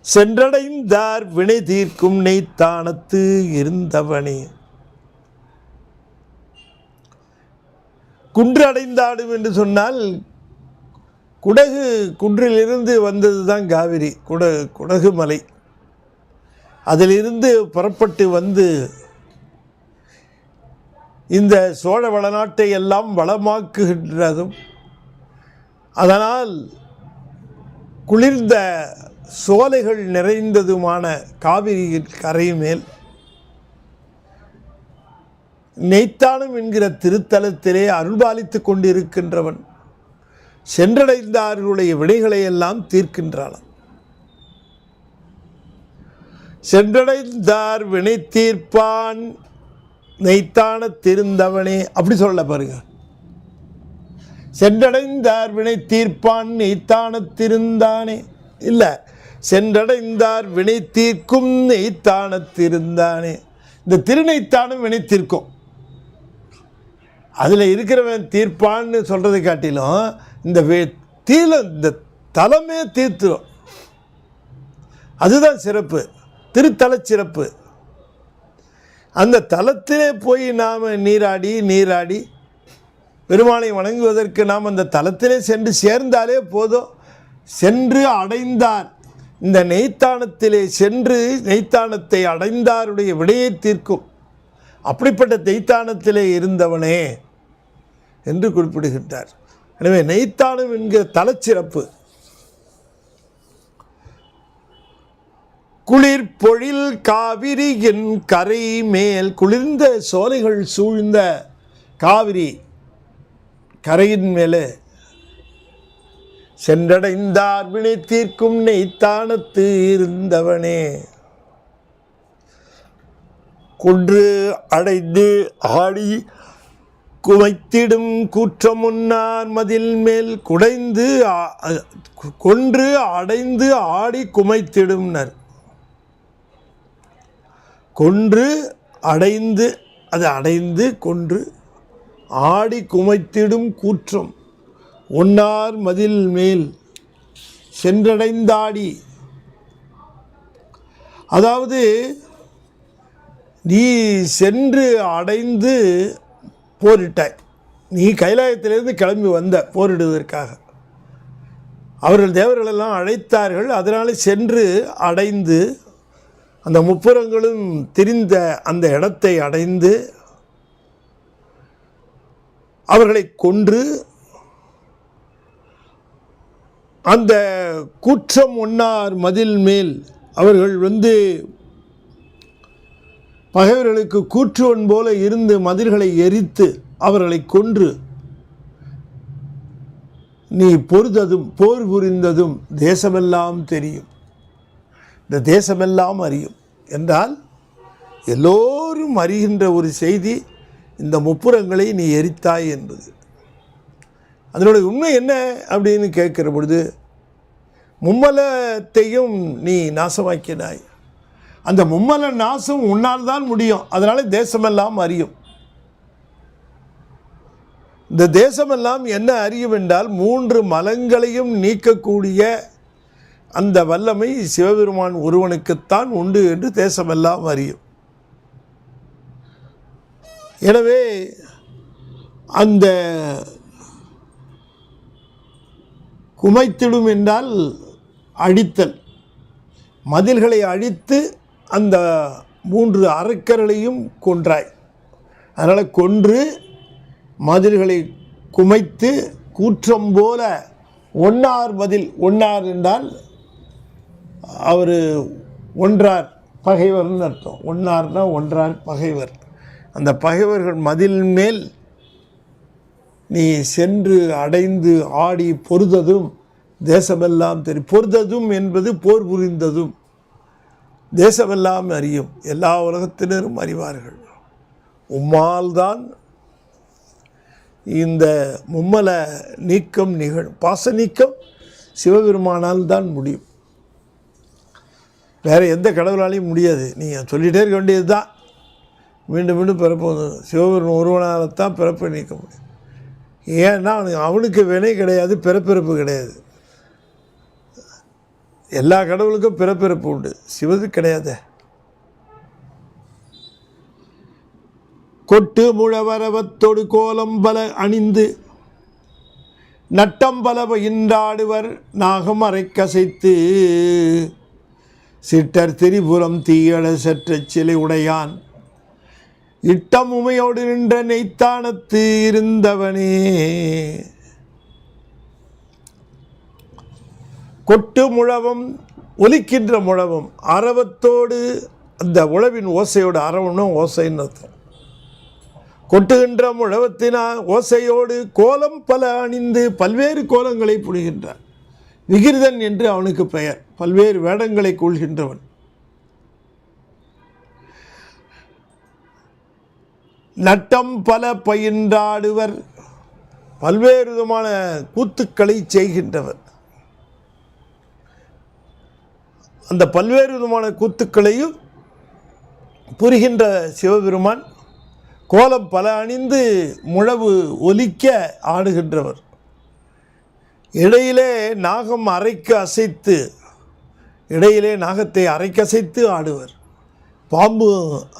சென்றடைந்தார் வினை தீர்க்கும் நெய்த்தானத்து இருந்தவனே. குன்று அடைந்தாடும் என்று சொன்னால் குடகு குன்றிலிருந்து வந்தது தான் காவிரி. குடகு மலை. அதிலிருந்து புறப்பட்டு வந்து இந்த சோழ வளநாட்டை எல்லாம் வளமாக்குகின்றதும் அதனால் குளிர்ந்த சோலைகள் நிறைந்ததுமான காவிரியின் கரை மேல் நெய்த்தானம் என்கிற திருத்தலத்திலே அருள்பாலித்து கொண்டிருக்கின்றவன் சென்றடைந்தார்களுடைய வினைகளை எல்லாம் தீர்க்கின்றான். சென்றடைந்தார் வினை தீர்ப்பான் நெய்த்தான திருந்தவனே. அப்படி சொல்ல பாருங்க. சென்றடைந்தார் வினை தீர்ப்பான் நெய்த்தான திருந்தானே. இல்லை, சென்றடைந்தார் வினை தீர்க்கும் நெய்த்தான திருந்தானே. இந்த திருநெய்த்தானம் வினை தீர்க்கும். அதில் இருக்கிறவன் தீர்ப்பான்னு சொல்கிறதை காட்டிலும் இந்த தலமே தீர்த்துரும். அதுதான் சிறப்பு, திருத்தல சிறப்பு. அந்த தலத்திலே போய் நாம் நீராடி பெருமாளை வணங்குவதற்கு நாம் அந்த தலத்திலே சென்று சேர்ந்தாலே போதும். சென்று அடைந்தார், இந்த நெய்த்தானத்திலே சென்று நெய்த்தானத்தை அடைந்தாருடைய விடையை தீர்க்கும். அப்படிப்பட்ட நெய்த்தானத்திலே இருந்தவனே என்று குறிப்பிடுகின்றார். எனவே நெய்த்தானம் என்கிற தலச்சிறப்பு. குளிர் பொழில் காவிரியின் கரை மேல். குளிர்ந்த சோலைகள் சூழ்ந்த காவிரி கரையின் மேலே சென்றடைந்தார் வினை தீர்க்கும் நெய்த்தானத்து இருந்தவனே. கொன்று அடைந்து ஆடி குமைத்திடும் கூற்றம் உன்னார் மதில் மேல். கொன்று அடைந்து ஆடி குமைத்திடும்னர். கொன்று அடைந்து, அது அடைந்து கொன்று ஆடி குமைத்திடும் கூற்றம் ஒன்னார் மதில் மேல். சென்றடைந்தாடி, அதாவது நீ சென்று அடைந்து போரிட்டாய். நீ கைலாயத்திலிருந்து கிளம்பி வந்த போரிடுவதற்காக. அவர்கள் தேவர்களெல்லாம் அழைத்தார்கள். அதனால் சென்று அடைந்து அந்த முப்புறங்களும் திரிந்த அந்த இடத்தை அடைந்து அவர்களை கொன்று அந்த கூற்றம் ஒன்னார் மதில் மேல் அவர்கள் பகைவர்களுக்கு கூற்றுவன் போல இருந்து மதில்களை எரித்து அவர்களை கொன்று, நீ பொறுத்ததும் போர் புரிந்ததும் தேசமெல்லாம் தெரியும், இந்த தேசமெல்லாம் அறியும் என்றால் எல்லோரும் அறிகின்ற ஒரு செய்தி, இந்த முப்புறங்களை நீ எரித்தாய் என்பது. அதனுடைய உண்மை என்ன அப்படின்னு கேட்கிற பொழுது, மும்மலத்தையும் நீ நாசமாக்கினாய், அந்த மும்மல நாசம் உன்னால் தான் முடியும், அதனால் தேசமெல்லாம் அறியும். இந்த தேசமெல்லாம் என்ன அறியும் என்றால் 3 மலங்களையும் நீக்கக்கூடிய அந்த வல்லமை சிவபெருமான் ஒருவனுக்குத்தான் உண்டு என்று தேசமெல்லாம் அறியும். எனவே அந்த குமைத்திடும் என்றால் அழித்தல், மதில்களை அழித்து அந்த 3 அரக்கர்களையும் கொன்றாய். அதனால் கொன்று மதில்களை குமைத்து கூற்றம் போல ஒன்னார் மதில், ஒன்னார் என்றால் அவர் ஒன்றார் பகைவர்னு அர்த்தம். ஒன்னார்னா ஒன்றார் பகைவர். அந்த பகைவர்கள் மதில் மேல் நீ சென்று அடைந்து ஆடி பொறுத்ததும் தேசமெல்லாம் தெரியும். பொறுத்ததும் என்பது போர் புரிந்ததும் தேசமெல்லாம் அறியும், எல்லா உலகத்தினரும் அறிவார்கள். உம்மால் தான் இந்த மும்மல நீக்கம் நிகழும். பாச நீக்கம் சிவபெருமானால் தான் முடியும், வேறு எந்த கடவுளாலையும் முடியாது. நீங்கள் சொல்லிகிட்டே இருக்க வேண்டியது தான், மீண்டும் மீண்டும் பிறப்போது சிவபெருமான் ஒருவனால் தான் பிறப்பை நீக்க முடியும். ஏன்னா அவனுக்கு வினை கிடையாது, பிறப்பிறப்பு கிடையாது. எல்லா கடவுளுக்கும் பிறப்பிறப்பு உண்டு, சிவது கிடையாது. கொட்டு முழவரவத்தொடு கோலம் பல அணிந்து நட்டம் பல பயின்றாடுவர் நாகம் அரைக்கசைத்து சிட்டர் திரிபுரம் தீயழ சற்ற சிலை உடையான் இட்டம் உமையோடு நின்ற நெய்த்தானத்து இருந்தவனே. கொட்டு முழவம், ஒலிக்கின்ற முழவம், அரவத்தோடு அந்த உழவின் ஓசையோடு, அரவனும் ஓசைன்னு அர்த்தம். கொட்டுகின்ற முழவத்தினால் ஓசையோடு கோலம் பல அணிந்து பல்வேறு கோலங்களை புரிகின்றான். விகிர்தன் என்று அவனுக்கு பெயர், பல்வேறு வேடங்களை கொள்கின்றவன். நட்டம் பல பயின்றாடுவர், பல்வேறு விதமான கூத்துக்களை செய்கின்றவர். அந்த பல்வேறு விதமான கூத்துக்களையும் புரிகின்ற சிவபெருமான் கோலம் பல அணிந்து முழவு ஒலிக்க ஆடுகின்றவர். இடையிலே நாகம் அரைக்கு அசைத்து, இடையிலே நாகத்தை அரைக்கு அசைத்து ஆடுவர். பாம்பு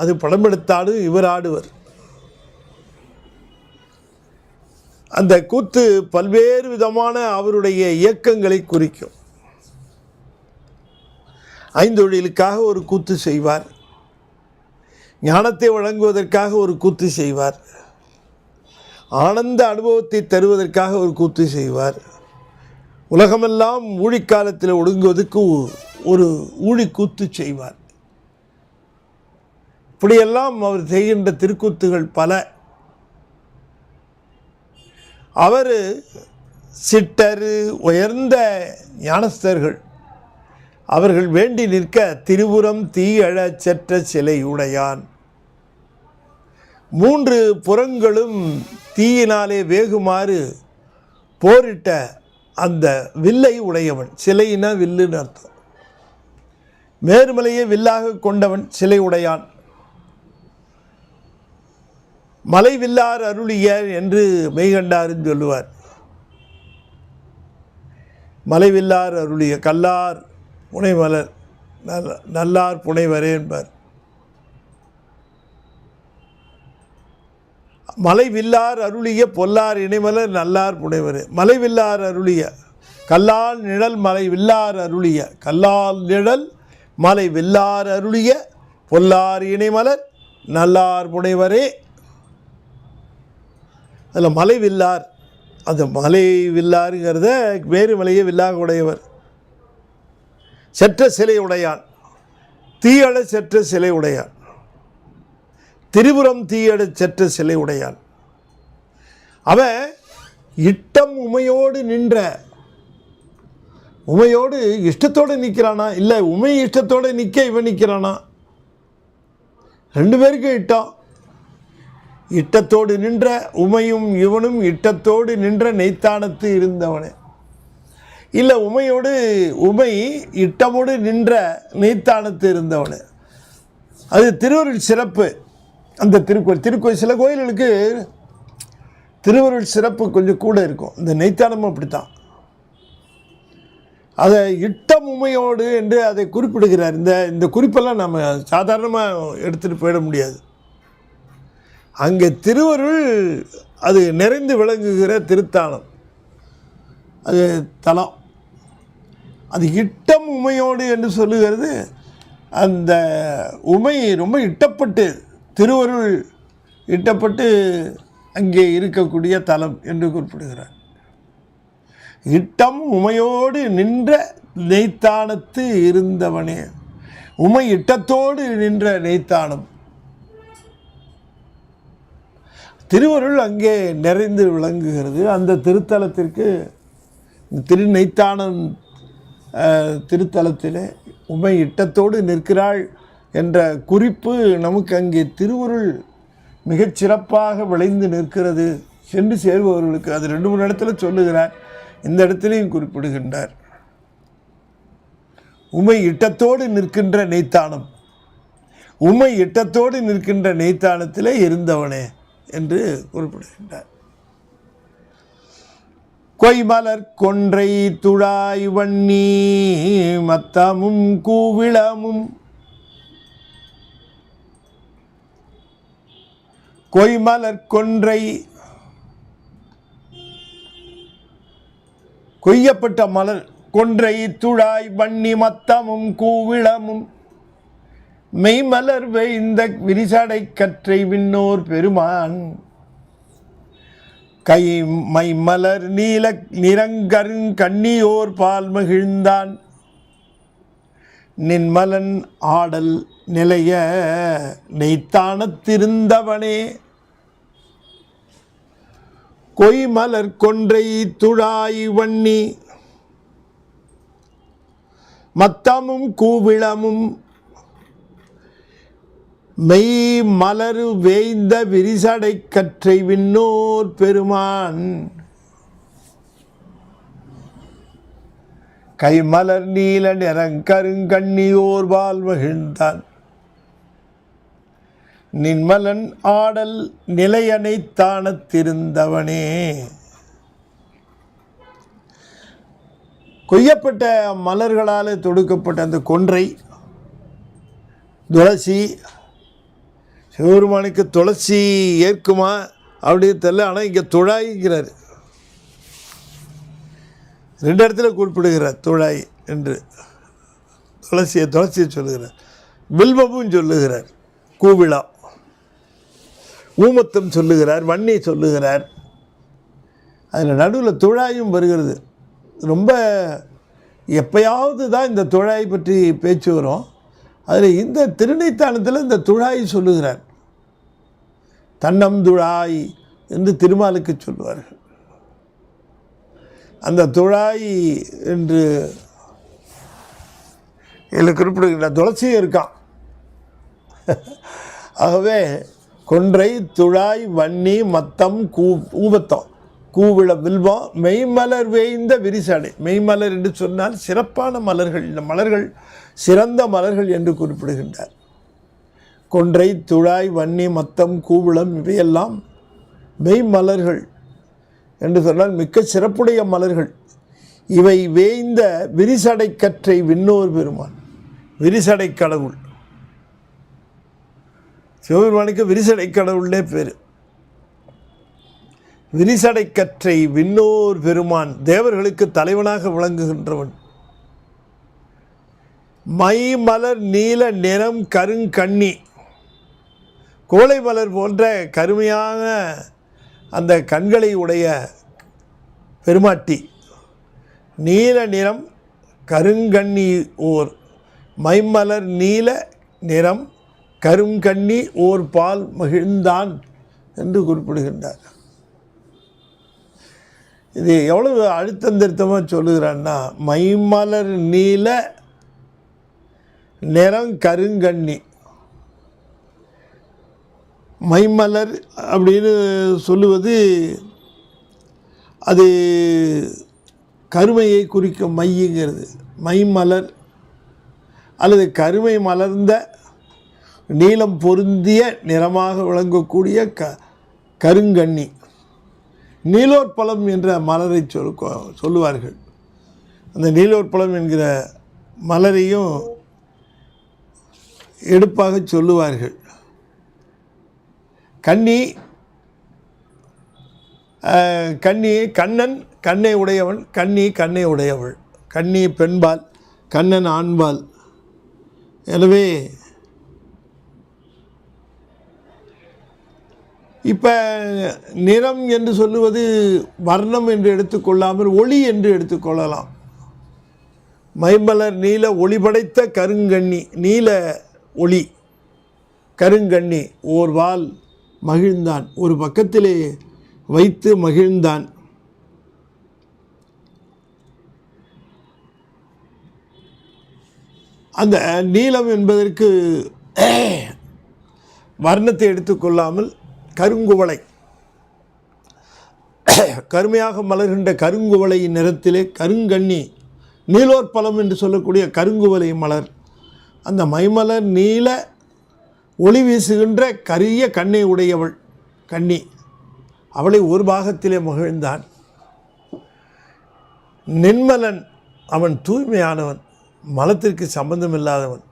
அது படமெடுத்தாடு, இவர் ஆடுவர். அந்த கூத்து பல்வேறு விதமான அவருடைய இயக்கங்களை குறிக்கும். ஐந்தொழிலுக்காக ஒரு கூத்து செய்வார், ஞானத்தை வழங்குவதற்காக ஒரு கூத்து செய்வார், ஆனந்த அனுபவத்தை தருவதற்காக ஒரு கூத்து செய்வார், உலகமெல்லாம் ஊழிக்காலத்தில் ஒடுங்குவதற்கு ஒரு ஊழிக்கூத்து செய்வார். இப்படியெல்லாம் அவர் செய்கின்ற திருக்கூத்துகள் பல. அவர் சிட்டரு, உயர்ந்த ஞானஸ்தர்கள், அவர்கள் வேண்டி நிற்க திரிபுரம் தீயழ செற்ற சிலை உடையான். 3 புறங்களும் தீயினாலே வேகுமாறு போரிட்ட அந்த வில்லை உடையவன். சிலையினா வில்லுன்னு அர்த்தம். மேருமலையை வில்லாக கொண்டவன் சிலை உடையான். மலை வில்லார் அருளிய என்று மெய்கண்டாருன்னு சொல்லுவார். மலை வில்லார் அருளிய, கல்லார் புனைமலர் நல்லார் புனைவரே என்பார். மலை வில்லார் அருளிய பொல்லார் இணைமலர் நல்லார் புனைவரே. மலை வில்லார் அருளிய கல்லால் நிழல் மலை வில்லார் அருளிய, கல்லால் நிழல் மலை வில்லார் அருளிய பொல்லார் இணைமலர் நல்லார் புனைவரே. அதில் மலை வில்லார், அந்த மலை வில்லாருங்கிறத வேறு மலையை வில்லாக உடையவர். செற்ற சிலை உடையான், தீயட செற்ற சிலை உடையான், திரிபுரம் தீயட செற்ற சிலை உடையான். அவன் இட்டம் உமையோடு நின்ற, உமையோடு இஷ்டத்தோடு நிற்கிறானா, இல்லை உமை இஷ்டத்தோடு நிற்க இவன் நிற்கிறானா? ரெண்டு பேருக்கும் இட்டம். இட்டத்தோடு நின்ற உமையும் இவனும் இட்டத்தோடு நின்ற நெய்த்தானத்து இருந்தவனே. இல்லை உமை இட்டமோடு நின்ற நெய்த்தானத்து இருந்தவனே. அது திருவருள் சிறப்பு. அந்த திருக்கோயில் சில கோயில்களுக்கு திருவருள் சிறப்பு கொஞ்சம் கூட இருக்கும். இந்த நெய்த்தானமும் அப்படித்தான். அதை இட்டம் உமையோடு என்று அதை குறிப்பிடுகிறார். இந்த குறிப்பெல்லாம் நம்ம சாதாரணமாக எடுத்துகிட்டு போயிட முடியாது. அங்கே திருவருள் அது நிறைந்து விளங்குகிற திருத்தானம், அது தலம். அது இட்டம் உமையோடு என்று சொல்லுகிறது. அந்த உமை ரொம்ப இட்டப்பட்டு, திருவருள் இட்டப்பட்டு அங்கே இருக்கக்கூடிய தலம் என்று குறிப்பிடுகிறார். இட்டம் உமையோடு நின்ற நெய்த்தானத்து இருந்தவனே. உமை இட்டத்தோடு நின்ற நெய்த்தானம். திருவருள் அங்கே நிறைந்து விளங்குகிறது. அந்த திருத்தலத்திற்கு, திருநெய்த்தானம் திருத்தலத்திலே உமை இட்டத்தோடு நிற்கிறாள் என்ற குறிப்பு நமக்கு அங்கே திருவருள் மிகச்சிறப்பாக விளைந்து நிற்கிறது. சென்று சேர்பவர்களுக்கு அது 2-3 இடத்துல சொல்லுகிறார். இந்த இடத்துலையும் குறிப்பிடுகின்றார். உமை இட்டத்தோடு நிற்கின்ற நெய்த்தானம், உமை இட்டத்தோடு நிற்கின்ற நெய்த்தானத்திலே இருந்தவனே என்று குறிப்பிடுகின்றார். கொய்மலர் கொன்றை துழாய் வன்னி மத்தமும் கூவிளமும், கொய்மலர் கொன்றை, கொய்யப்பட்ட மலர், கொன்றை துழாய் வன்னி மத்தமும் கூவிளமும், மெய்மலர் வேய்ந்த விரிசடை கற்றை விண்ணோர் பெருமான், கை மைமலர் நீல நிறங்கருங் கண்ணியோர் பால் மகிழ்ந்தான், நின்மலன் ஆடல் நிலைய நெய்த்தானத்திருந்தவனே. கொய்மலர் கொன்றை துழாய் வன்னி மத்தமும் கூவிளமும், மெய் மலரு வேய்ந்த விரிசடை கற்றை விண்ணோர் பெருமான், கைமலர் நீல நிறங்கருங்கண்ணியோர் பால் மகிழ்ந்தான், நின்மலன் ஆடல் நிலையனைத்தானத்திருந்தவனே. கொய்யப்பட்ட மலர்களால் தொடுக்கப்பட்ட அந்த கொன்றை, துளசி, சிவபெருமானுக்கு துளசி ஏற்குமா அப்படின்னு தெரியல. ஆனால் இங்கே துழாய்ங்கிறார். 2 இடத்துல குறிப்பிடுகிறார் துழாய் என்று. துளசியை சொல்லுகிறார், வில்வமும் சொல்லுகிறார், கூவிழா ஊமத்தம் சொல்லுகிறார், வன்னி சொல்லுகிறார். அதில் நடுவில் துழாயும் வருகிறது. ரொம்ப எப்பயாவது தான் இந்த துழாய் பற்றி பேச்சு வரும். அதில் இந்த திருநெய்த்தானத்தில் இந்த துழாய் சொல்லுகிறார். தன்னம்துழாய் என்று திருமாலுக்கு சொல்லுவார்கள். அந்த துழாய் என்று இதில் குறிப்பிடுகின்ற துளசியும் இருக்கான். ஆகவே கொன்றை துழாய் வன்னி மத்தம் ஊபத்தம் கூவிள வில்வம் மெய்மலர் வேய்ந்த விரிசடை. மெய்மலர் என்று சொன்னால் சிறப்பான மலர்கள். இந்த மலர்கள் சிறந்த மலர்கள் என்று குறிப்பிடுகின்றார். கொன்றை துழாய் வன்னி மத்தம் கூவிளம் இவையெல்லாம் மெய்மலர்கள் என்று சொன்னால் மிக்க சிறப்புடைய மலர்கள். இவை வேய்ந்த விரிசடை கற்றை விண்ணோர் பெருமான். விரிசடை கடவுள் சிவபெருமானுக்கு விரிசடை கடவுளே பேர். விரிசடைக்கற்றை விண்ணோர் பெருமான், தேவர்களுக்கு தலைவனாக விளங்குகின்றவன். மைமலர் நீல நிறம் கருங்கண்ணி, கோலை மலர் போன்ற கருமையான அந்த கண்களை உடைய பெருமாட்டி. நீல நிறம் கருங்கண்ணி ஓர், மைமலர் நீல நிறம் கருங்கண்ணி ஓர் பால் மகிழ்ந்தான் என்று குறிப்பிடுகின்றார். இது எவ்வளவு அழுத்தந்திருத்தமாக சொல்லுகிறான்னா, மைமலர் நீல நிறம் கருங்கண்ணி. மைமலர் அப்படின்னு சொல்லுவது அது கருமையை குறிக்கும். மைங்கிறது மைமலர் அல்லது கருமை மலர்ந்த நீலம் பொருந்திய நிறமாக விளங்கக்கூடிய கருங்கண்ணி. நீலோற்பலம் என்ற மலரை சொல்லுவார்கள். அந்த நீலோற்பலம் என்கிற மலரையும் எடுப்பாக சொல்லுவார்கள். கண்ணி கண்ணன் கண்ணை உடையவன், கண்ணி கண்ணை உடையவள். கண்ணி பெண்பால், கண்ணன் ஆண்பால். எனவே இப்போ நிறம் என்று சொல்லுவது வர்ணம் என்று எடுத்துக்கொள்ளாமல் ஒளி என்று எடுத்துக்கொள்ளலாம். மைமலர் நீல ஒளி படைத்த கருங்கண்ணி, நீல ஒளி கருங்கண்ணி ஓர்வால் மகிழ்ந்தான், ஒரு பக்கத்திலே வைத்து மகிழ்ந்தான். அந்த நீலம் என்பதற்கு வர்ணத்தை எடுத்துக்கொள்ளாமல் கருங்குவளை, கருமையாக மலர்கின்ற கருங்குவளை நிறத்திலே கருங்கண்ணி, நீலோற்பலம் என்று சொல்லக்கூடிய கருங்குவளை மலர். அந்த மைமலர் நீல ஒளி வீசுகின்ற கரிய கண்ணை உடையவள் கண்ணி, அவளை ஒரு பாகத்திலே மகிழ்ந்தான். நின்மலன், அவன் தூய்மையானவன், மலத்திற்கு சம்பந்தமில்லாதவன்.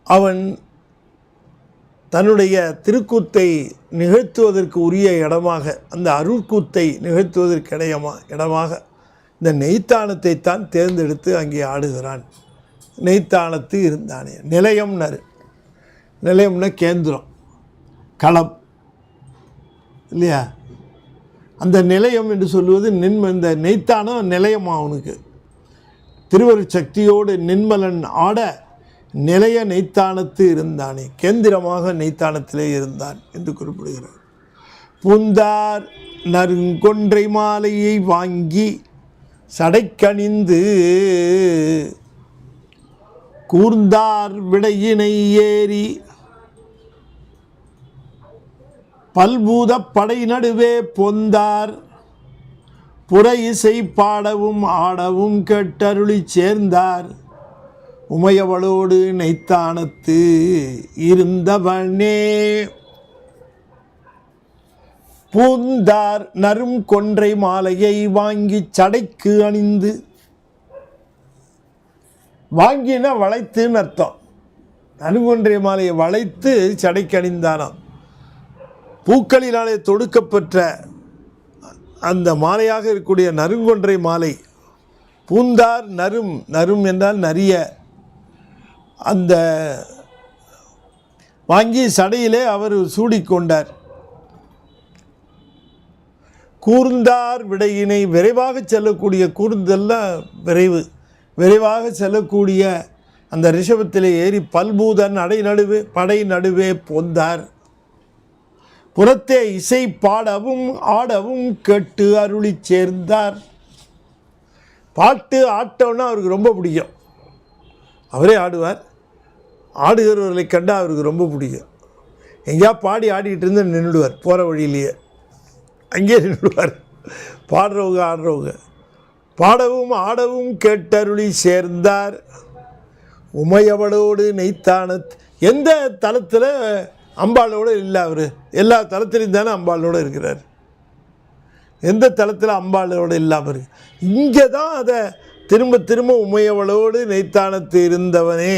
அவன் தன்னுடைய திருக்கூத்தை நிகழ்த்துவதற்கு உரிய இடமாக, அந்த அருள்கூத்தை நிகழ்த்துவதற்கு இடமாக இந்த நெய்த்தானத்தை தான் தேர்ந்தெடுத்து அங்கே ஆடுகிறான். நெய்த்தானத்து இருந்தானே. நிலையம்னாரு. நிலையம்னா கேந்திரம், களம் இல்லையா? அந்த நிலையம் என்று சொல்லுவது இந்த நெய்த்தானம் நிலையமா அவனுக்கு. திருவருட் சக்தியோடு நின்மலன் ஆட நிலைய நெய்த்தானத்து இருந்தானே, கேந்திரமாக நெய்த்தானத்திலே இருந்தான் என்று குறிப்பிடுகிறார். பூந்தார் நறுங்கொன்றை மாலையை வாங்கி சடைக்கணிந்து கூர்ந்தார் விடையினை ஏறி பல்பூத படை நடுவே பொந்தார் புற இசை பாடவும் ஆடவும் கேட்டருளி சேர்ந்தார் உமையவளோடு நெய்த்தானத்து இருந்தவனே. பூந்தார் நறும் கொன்றை மாலையை வாங்கி சடைக்கு அணிந்து, வாங்கினா வளைத்துன்னு அர்த்தம். நறுங்கொன்றை மாலையை வளைத்து சடைக்கு அணிந்தானாம். பூக்களினாலே தொடுக்கப்பெற்ற அந்த மாலையாக இருக்கக்கூடிய நறுங்கொன்றை மாலை. பூந்தார் நறும், நறும் என்றால் நரிய, அந்த வாங்கி சடையிலே அவர் சூடிக்கொண்டார். கூர்ந்தார் விடையினை, விரைவாக செல்லக்கூடிய, கூர்ந்தெல்லாம் விரைவு, விரைவாக செல்லக்கூடிய அந்த ரிஷபத்திலே ஏறி பல்பூதன் படை நடுவே பொந்தார். புறத்தே இசை பாடவும் ஆடவும் கேட்டு அருளி சேர்ந்தார். பாட்டு ஆட்டம்னா அவருக்கு ரொம்ப பிடிக்கும். அவரே ஆடுவார். ஆடுகிறவர்களை கண்டால் அவருக்கு ரொம்ப பிடிக்கும். எங்கேயா பாடி ஆடிக்கிட்டு இருந்தால் நின்றுடுவார், போகிற வழியிலேயே அங்கேயே நின்றுடுவார். பாடுறவங்க ஆடுறவங்க. பாடவும் ஆடவும் கேட்டருளி சேர்ந்தார் உமையவளோடு நெய்த்தானத். எந்த தலத்தில் அம்பாளோடு இல்லை அவர்? எல்லா தலத்திலையும் தானே அம்பாளோடு இருக்கிறார். எந்த தலத்தில் அம்பாளோடு இல்லாமல் இருக்கு? இங்கே தான் அதை திரும்ப திரும்ப உமையவளோடு நெய்த்தானத்து இருந்தவனே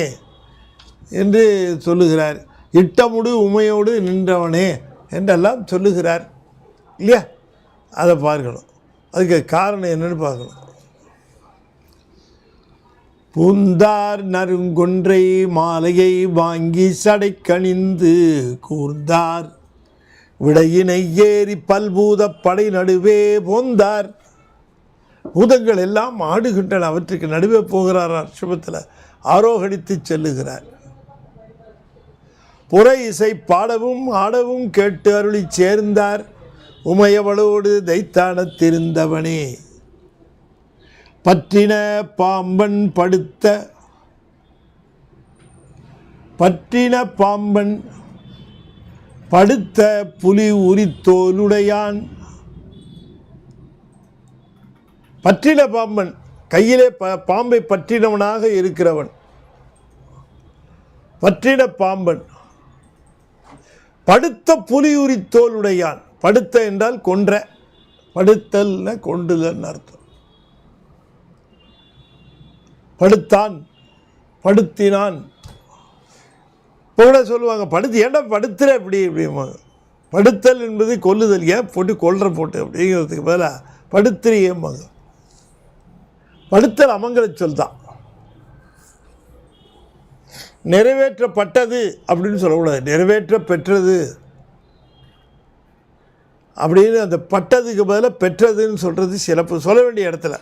என்று சொல்லுகிறார். இட்டமுடு உமையோடு நின்றவனே என்றெல்லாம் சொல்லுகிறார் இல்லையா? அதை பார்க்கணும். அதுக்கு காரணம் என்னன்னு பார்க்கணும். பூந்தார் நறுங்கொன்றை மாலையை வாங்கி சடை கணிந்து கூர்ந்தார் விடையினை ஏறி பல்பூத படை நடுவே போந்தார். பூதங்கள் எல்லாம் ஆடுகின்றன, அவற்றுக்கு நடுவே போகிறார். ரிஷபத்தில் ஆரோகணித்து செல்லுகிறார். புற இசை பாடவும் ஆடவும் கேட்டு அருளி சேர்ந்தார் உமையவளோடு தைத்தானத்திருந்தவனே. பற்றின பாம்பன் படுத்த புலி உரித்தோலுடையான். பற்றின பாம்பன், கையிலே பாம்பை பற்றினவனாக இருக்கிறவன். பற்றின பாம்பன் படுத்த புலி உரித்தோலுடையான். படுத்த என்றால் கொன்ற, படுத்தல்னா கொண்டுதல் அர்த்தம். படுத்தான், படுத்தினான். இப்போ கூட சொல்லுவாங்க, ஏன்டா படுத்துற இப்படி இப்படிம்பாங்க. படுத்தல் என்பது கொல்லுதல், ஏன் போட்டு கொல்ற போட்டு அப்படிங்கிறதுக்கு பதிலாக படுத்திரியம்பாங்க. படுத்தல் அமங்கல சொல் தான். நிறைவேற்றப்பட்டது அப்படின்னு சொல்லக்கூடாது, நிறைவேற்ற பெற்றது அப்படின்னு. அந்த பட்டதுக்கு பதிலாக பெற்றதுன்னு சொல்கிறது சிறப்பு. சொல்ல வேண்டிய இடத்துல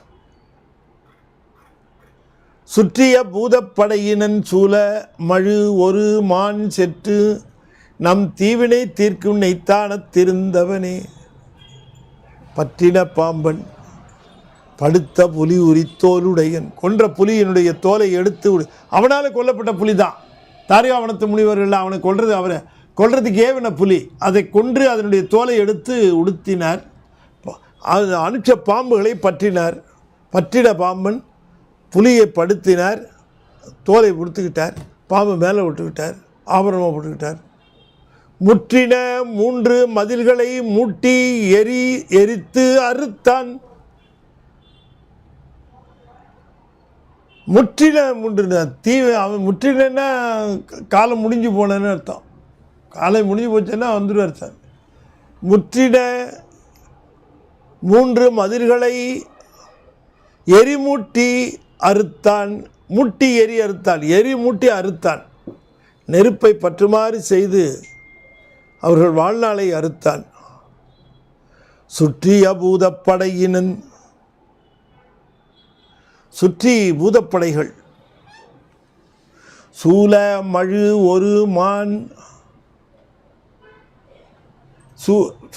சுற்றிய பூதப்படையினன் சூழ மழு ஒரு மான் செற்று நம் தீவினை தீர்க்கும் நெய்த்தானத்திருந்தவனே. பற்றின பாம்பன் படுத்த புலி உரித்தோலுடையன். கொன்ற புலியினுடைய தோலை எடுத்து அவனால் கொல்லப்பட்ட புலி தான். தாரியாவனத்து முனிவர்கள் அவனை அவரை கொல்றதுக்கு ஏவின புலி. அதை கொன்று அதனுடைய தோலை எடுத்து உடுத்தினார். அனுச்ச பாம்புகளை பற்றினார். பற்றின பாம்பன் புலியை படுத்தினார், தோலை உடுத்துக்கிட்டார், பாம்பு மேலே விட்டுக்கிட்டார், ஆபரணமாக போட்டுக்கிட்டார். முற்றின 3 மதில்களை மூட்டி எரித்து அறுத்தான். முற்றின 3 அவன் முற்றினா காலம் முடிஞ்சு போனேன்னு அர்த்தம். காலை முடிஞ்சு போச்சுன்னா வந்துடுவார் சார். முற்றின 3 மதில்களை எரிமூட்டி அறுத்தான். மூட்டி அறுத்தான், எரிமூட்டி அறுத்தான். நெருப்பை பற்றுமாறு செய்து அவர்கள் வாழ்நாளை அறுத்தான். சுற்றிய பூதப்படையினன், சுற்றி பூதப்படைகள் சூல மழு ஒரு மான்.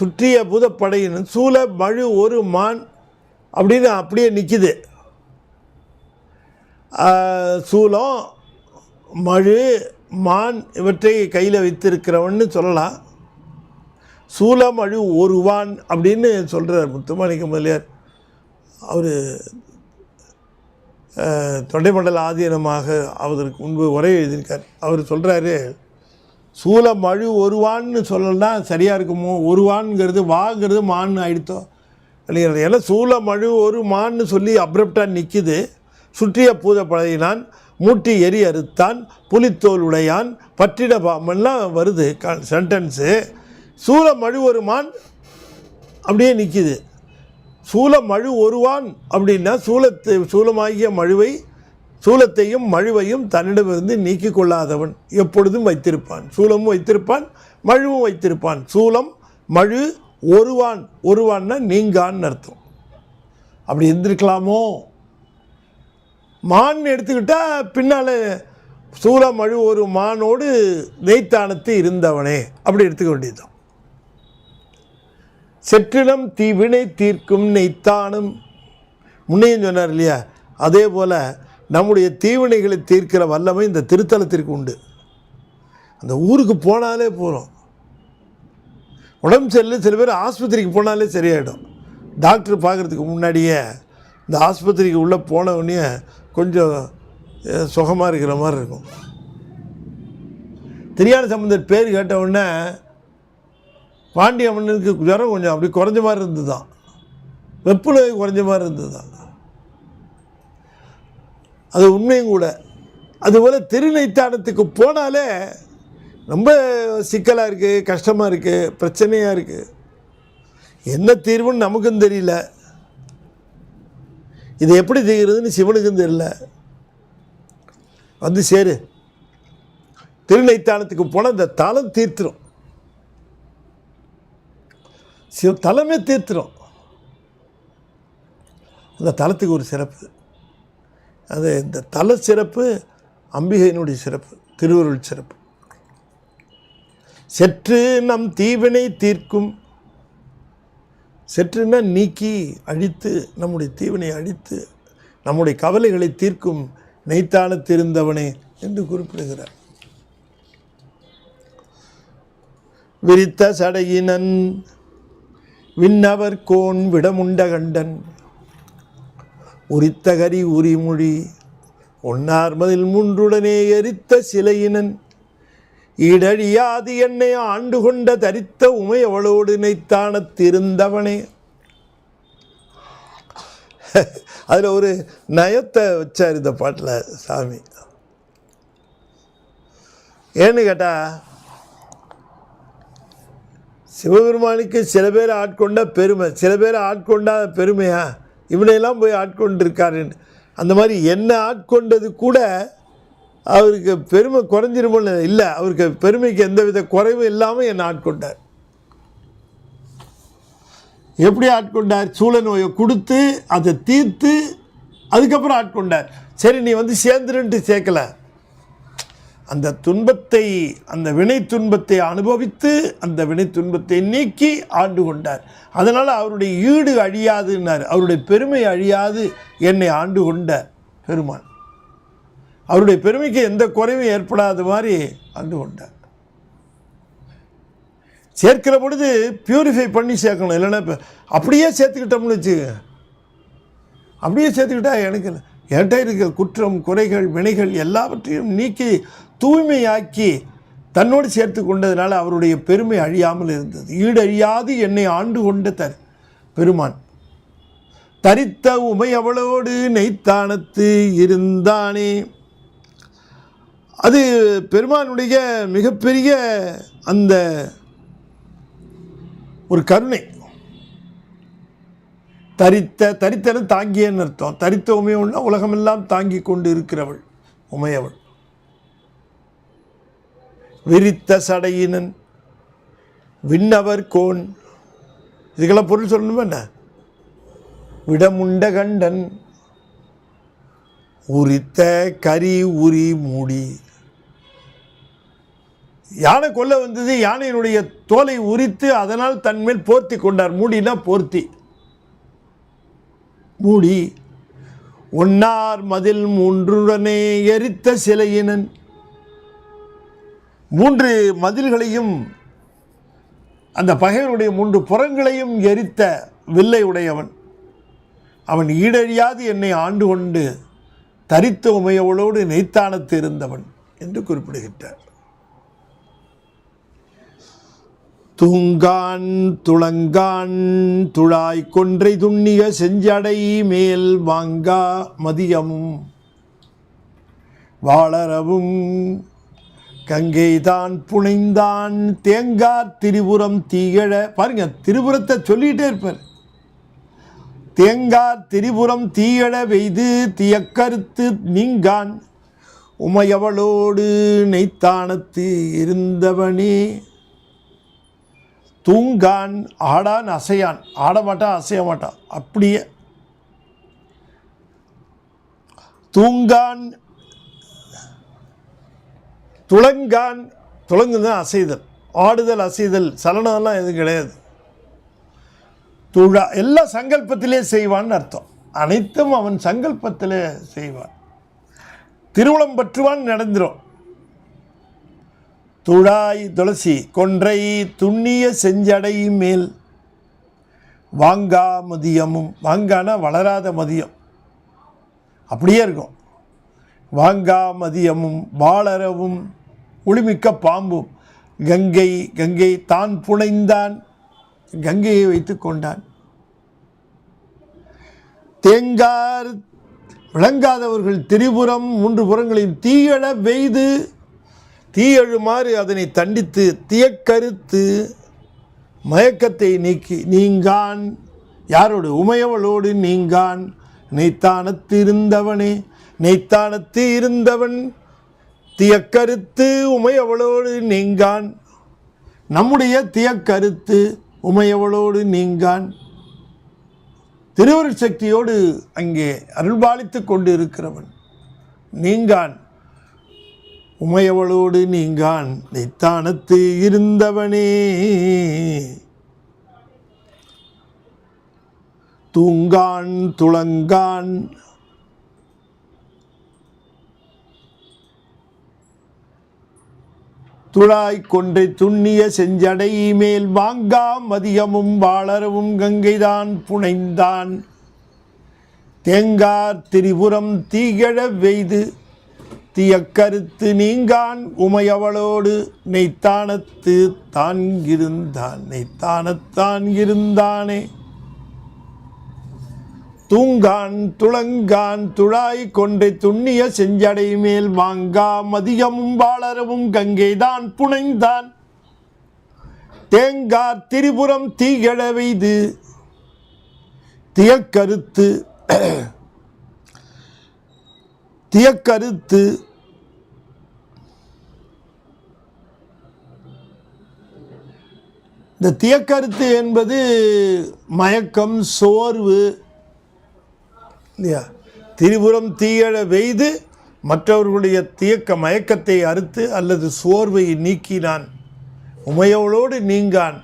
சுற்றிய பூதப்படையினன் சூல மழு ஒரு மான் அப்படின்னு அப்படியே நிற்கிது. சூலம், மழு, மான் இவற்றை கையில் வைத்திருக்கிறவன்னு சொல்லலாம். சூலமழு ஒருவான் அப்படின்னு சொல்கிறார் முத்துமாணிக்க முதலியார். அவர் தொண்டைமண்டல ஆதீனமாக அவருக்கு முன்பு உரை எழுதியிருக்கார். அவர் சொல்கிறாரு, சூலமழு ஒருவான்னு சொல்லலாம் சரியாக இருக்குமோ. ஒருவான்ங்கிறது வாங்கிறது மான் ஆகிடுத்தோ அப்படிங்கிறது. ஏன்னா சூலமழு ஒரு மான்னு சொல்லி அப்ரப்டாக நிற்கிது. சுற்றிய பூதப்படையினான் மூட்டி அறுத்தான் புலித்தோல் உடையான் பற்றிட பாம்பெல்லாம் வருது சென்டென்ஸு. சூலமழு ஒரு மான் அப்படியே நிற்கிது. சூலமழு ஒருவான் அப்படின்னா சூலமாகிய மழுவை, சூலத்தையும் மழுவையும் தன்னிடமிருந்து நீக்கி கொள்ளாதவன் எப்பொழுதும் வைத்திருப்பான். சூலமும் வைத்திருப்பான், மழுவும் வைத்திருப்பான். சூலம் மழு ஒருவான், ஒருவான்னா நீங்கான்னு அர்த்தம். அப்படி இருந்திருக்கலாமோ. மான் எடுத்துக்கிட்டால் பின்னால் சூலமழு ஒரு மானோடு நெய்த்தானத்து இருந்தவனே அப்படி எடுத்துக்க வேண்டியதுதான். செற்றிடம் தீவினை தீர்க்கும் நெய்த்தானம் முன்னையும் சொன்னார் இல்லையா. அதே போல் நம்முடைய தீவினைகளை தீர்க்கிற வல்லமை இந்த திருத்தலத்திற்கு உண்டு. அந்த ஊருக்கு போனாலே போகிறோம். உடம்பு சரியில்லை, சில பேர் ஆஸ்பத்திரிக்கு போனாலே சரியாயிடும். டாக்டர் பார்க்குறதுக்கு முன்னாடியே இந்த ஆஸ்பத்திரிக்கு உள்ளே போனவுடனே கொஞ்சம் சுகமாக இருக்கிற மாதிரி இருக்கும். திருஞான சம்பந்தர் பேர் கேட்டவுடனே பாண்டிய மன்னனுக்கு ஜுரம் கொஞ்சம் அப்படி குறைஞ்ச மாதிரி இருந்தது தான், வெப்புநோய் குறைஞ்ச மாதிரி இருந்தது தான். அது உண்மையும் கூட. அதுபோல் திருநெய்த்தானத்துக்கு போனாலே ரொம்ப சிக்கலாக இருக்குது, கஷ்டமாக இருக்குது, பிரச்சனையாக இருக்குது. என்ன தீர்வுன்னு நமக்கும் தெரியல, இது எப்படி செய்கிறதுன்னு சிவனுக்கும் தெரியல. வந்து சேரு, திருநைத்தானத்துக்கு போனால் இந்த தலம் தீர்த்துரும், தலமே தீர்த்துரும். அந்த தலத்துக்கு ஒரு சிறப்பு, அது இந்த தல சிறப்பு அம்பிகையினுடைய சிறப்பு, திருவருள் சிறப்பு. செற்று நம் தீவினை தீர்க்கும், செற்றுன்னா நீக்கி அழித்து, நம்முடைய தீவினை அழித்து நம்முடைய கவலைகளை தீர்க்கும் நெய்த்தானத்திருந்தவனே என்று குறிப்பிடுகிறார். விரித்த சடையினன் விண்ணவர் கோன் விடமுண்ட கண்டன் உரித்த கரி உரிமொழி ஒன்னார்மதில் மூன்றுடனே எரித்த சிலையினன் ஈடழியாது என்னை ஆண்டு கொண்ட தரித்த உமை அவளோடு நெய்த்தானத்திருந்தவனே. அதில் ஒரு நயத்தை வச்சார் இந்த பாட்டில் சாமி. ஏன்னு கேட்டால், சிவபெருமானுக்கு சில பேர் ஆட்கொண்ட பெருமை, சில பேர் ஆட்கொண்டாத பெருமையா, இவனையெல்லாம் போய் ஆட்கொண்டிருக்காருன்னு. அந்த மாதிரி என்ன ஆட்கொண்டது கூட அவருக்கு பெருமை குறைஞ்சிருமோ இல்லை, அவருக்கு பெருமைக்கு எந்தவித குறைவும் இல்லாமல் என்னை ஆட்கொண்டார். எப்படி ஆட்கொண்டார்? சூழ நோயை கொடுத்து அதை தீர்த்து அதுக்கப்புறம் ஆட்கொண்டார். சரி நீ வந்து சேர்ந்துருன்ட்டு சேர்க்கல, அந்த துன்பத்தை, அந்த வினை துன்பத்தை அனுபவித்து அந்த வினை துன்பத்தை நீக்கி ஆண்டு கொண்டார். அதனால் அவருடைய ஈடு அழியாதுன்னார், அவருடைய பெருமை அழியாது என்னை ஆண்டு கொண்ட பெருமான். அவருடைய பெருமைக்கு எந்த குறைவும் ஏற்படாத மாதிரி ஆண்டு கொண்டார். சேர்க்கிற பொழுது பியூரிஃபை பண்ணி சேர்க்கணும், இல்லைன்னா அப்படியே சேர்த்துக்கிட்டோம்னு வச்சுக்க, அப்படியே சேர்த்துக்கிட்டா எனக்கு என்கிட்ட இருக்க குற்றம் குறைகள் வினைகள் எல்லாவற்றையும் நீக்கி தூய்மையாக்கி தன்னோடு சேர்த்து கொண்டதுனால அவருடைய பெருமை அழியாமல் இருந்தது. ஈடழியாது என்னை ஆண்டு கொண்ட பெருமான் தரித்த உமை அவளோடு நெய்த்தானத்து இருந்தானே. அது பெருமானுடைய மிகப்பெரிய அந்த ஒரு கருணை. தரித்தன தாங்கியன்னு அர்த்தம். தரித்த உமையவள்னா உலகமெல்லாம் தாங்கி கொண்டு இருக்கிறவள் உமையவள். விரித்த சடையினன் விண்ணவர் கோன், இதுக்கெல்லாம் பொருள் சொல்லணுமா என்ன? விடமுண்ட கண்டன் உரித்த கரி உரி மூடி. யானை கொல்ல வந்தது, யானையினுடைய தோலை உரித்து அதனால் தன்மேல் போர்த்தி கொண்டார். மூடினா போர்த்தி, மூடி. ஒன்னார் மதில் மூன்றுடனே எரித்த சிலையினன், மூன்று மதில்களையும் அந்த பகைவனுடைய மூன்று புறங்களையும் எரித்த வில்லை உடையவன். அவன் ஈடழியாது என்னை ஆண்டு கொண்டு தரித்த உமையவளோடு நெய்த்தானத்து இருந்தவன் என்று குறிப்பிடுகின்றார். தூங்கான் துளங்கான் துழாய் கொன்றை துண்ணிய செஞ்சடை மேல் வாங்கா மதியமும் வாளரவும் கங்கை தான் புனைந்தான் தேங்கார் திரிபுரம் தீயழ. பாருங்க, திரிபுரத்தை சொல்லிகிட்டே இருப்பார். தேங்கார் திரிபுரம் தீயழ வெய்து தியக்கருத்து நீங்கான் உமையவளோடு நெய்த்தானத்து இருந்தவனே. தூங்கான், ஆடான் அசையான், ஆடமாட்டான் அசைய மாட்டான், அப்படியே. தூங்கான் துளங்கான், துளங்குதான் அசைதல், ஆடுதல் அசைதல் சலனம்லாம் எதுவும் கிடையாது. துழா எல்லாம் சங்கல்பத்திலே செய்வான்னு அர்த்தம். அனைத்தும் அவன் சங்கல்பத்திலே செய்வான். திருவுளம் பற்றுவான் நடந்துடும். துழாய் துளசி கொன்றை துண்ணிய செஞ்சடை மேல் வாங்கா மதியமும், வாங்கானா வளராத மதியம் அப்படியே இருக்கும். வாங்கா மதியமும் வாளரவும் ஒளிமிக்க பாம்பும் கங்கை, கங்கை தான் புனைந்தான், கங்கையை வைத்து கொண்டான். தேங்கார் விளங்காதவர்கள் திரிபுரம் மூன்று புறங்களையும் தீயழ வெய்து, தீயழுமாறு அதனை தண்டித்து தியக்கருத்து மயக்கத்தை நீக்கி நீங்கான். யாரோடு? உமையவளோடு நீங்கான். நெய்த்தானத்து இருந்தவனே, நெய்த்தானத்து இருந்தவன் தியக்கருத்து உமையவளோடு நீங்கான். நம்முடைய தியக்கருத்து உமையவளோடு நீங்கான். திருவருட் சக்தியோடு அங்கே அருள்பாலித்து கொண்டு இருக்கிறவன் நீங்கான். உமையவளோடு நீங்கான் நெய்த்தானத்து இருந்தவனே. தூங்கான் துளங்கான். துழாய் கொன்றை துண்ணிய செஞ்சடை மேல் வாங்கா மதியமும் வாளரவும் கங்கைதான் புனைந்தான். தேங்கார் திரிபுரம் தீகழ வெய்து தியக்கருத்து நீங்கான் உமையவளோடு நெய்த்தானத்து தான்கிருந்தான். நெய்த்தானத்தான் இருந்தானே. தூங்கான் துளங்கான் துழாய் கொன்றை துண்ணிய செஞ்சடை மேல் வாங்கா மதியமும் வாளரவும் கங்கைதான் புனைந்தான். தேங்கார் திரிபுரம் தீகழ வெய்து தியக்கருத்து தியக்கருத்து இந்த தியக்கருத்து என்பது மயக்கம், சோர்வு இல்லையா? திரிபுரம் தீயழ வெய்து மற்றவர்களுடைய மயக்கத்தை அறுத்து அல்லது சோர்வை நீக்கினான். உமையவளோடு நீங்கான்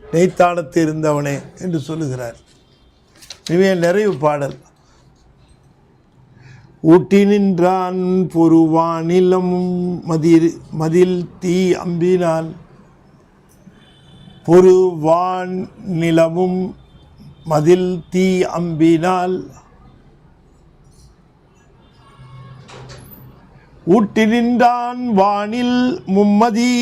நெய்த்தானத்து இருந்தவனே என்று சொல்லுகிறார். இவன் நிறைவு பாடல். ஊட்டி நின்றான் பொருவானிலமும் மதில் தீ அம்பினால். பொருவான் நிலமும் மதில் தீ அம்பினால். ஊட்டி நின்றான் வானில் மும்மதி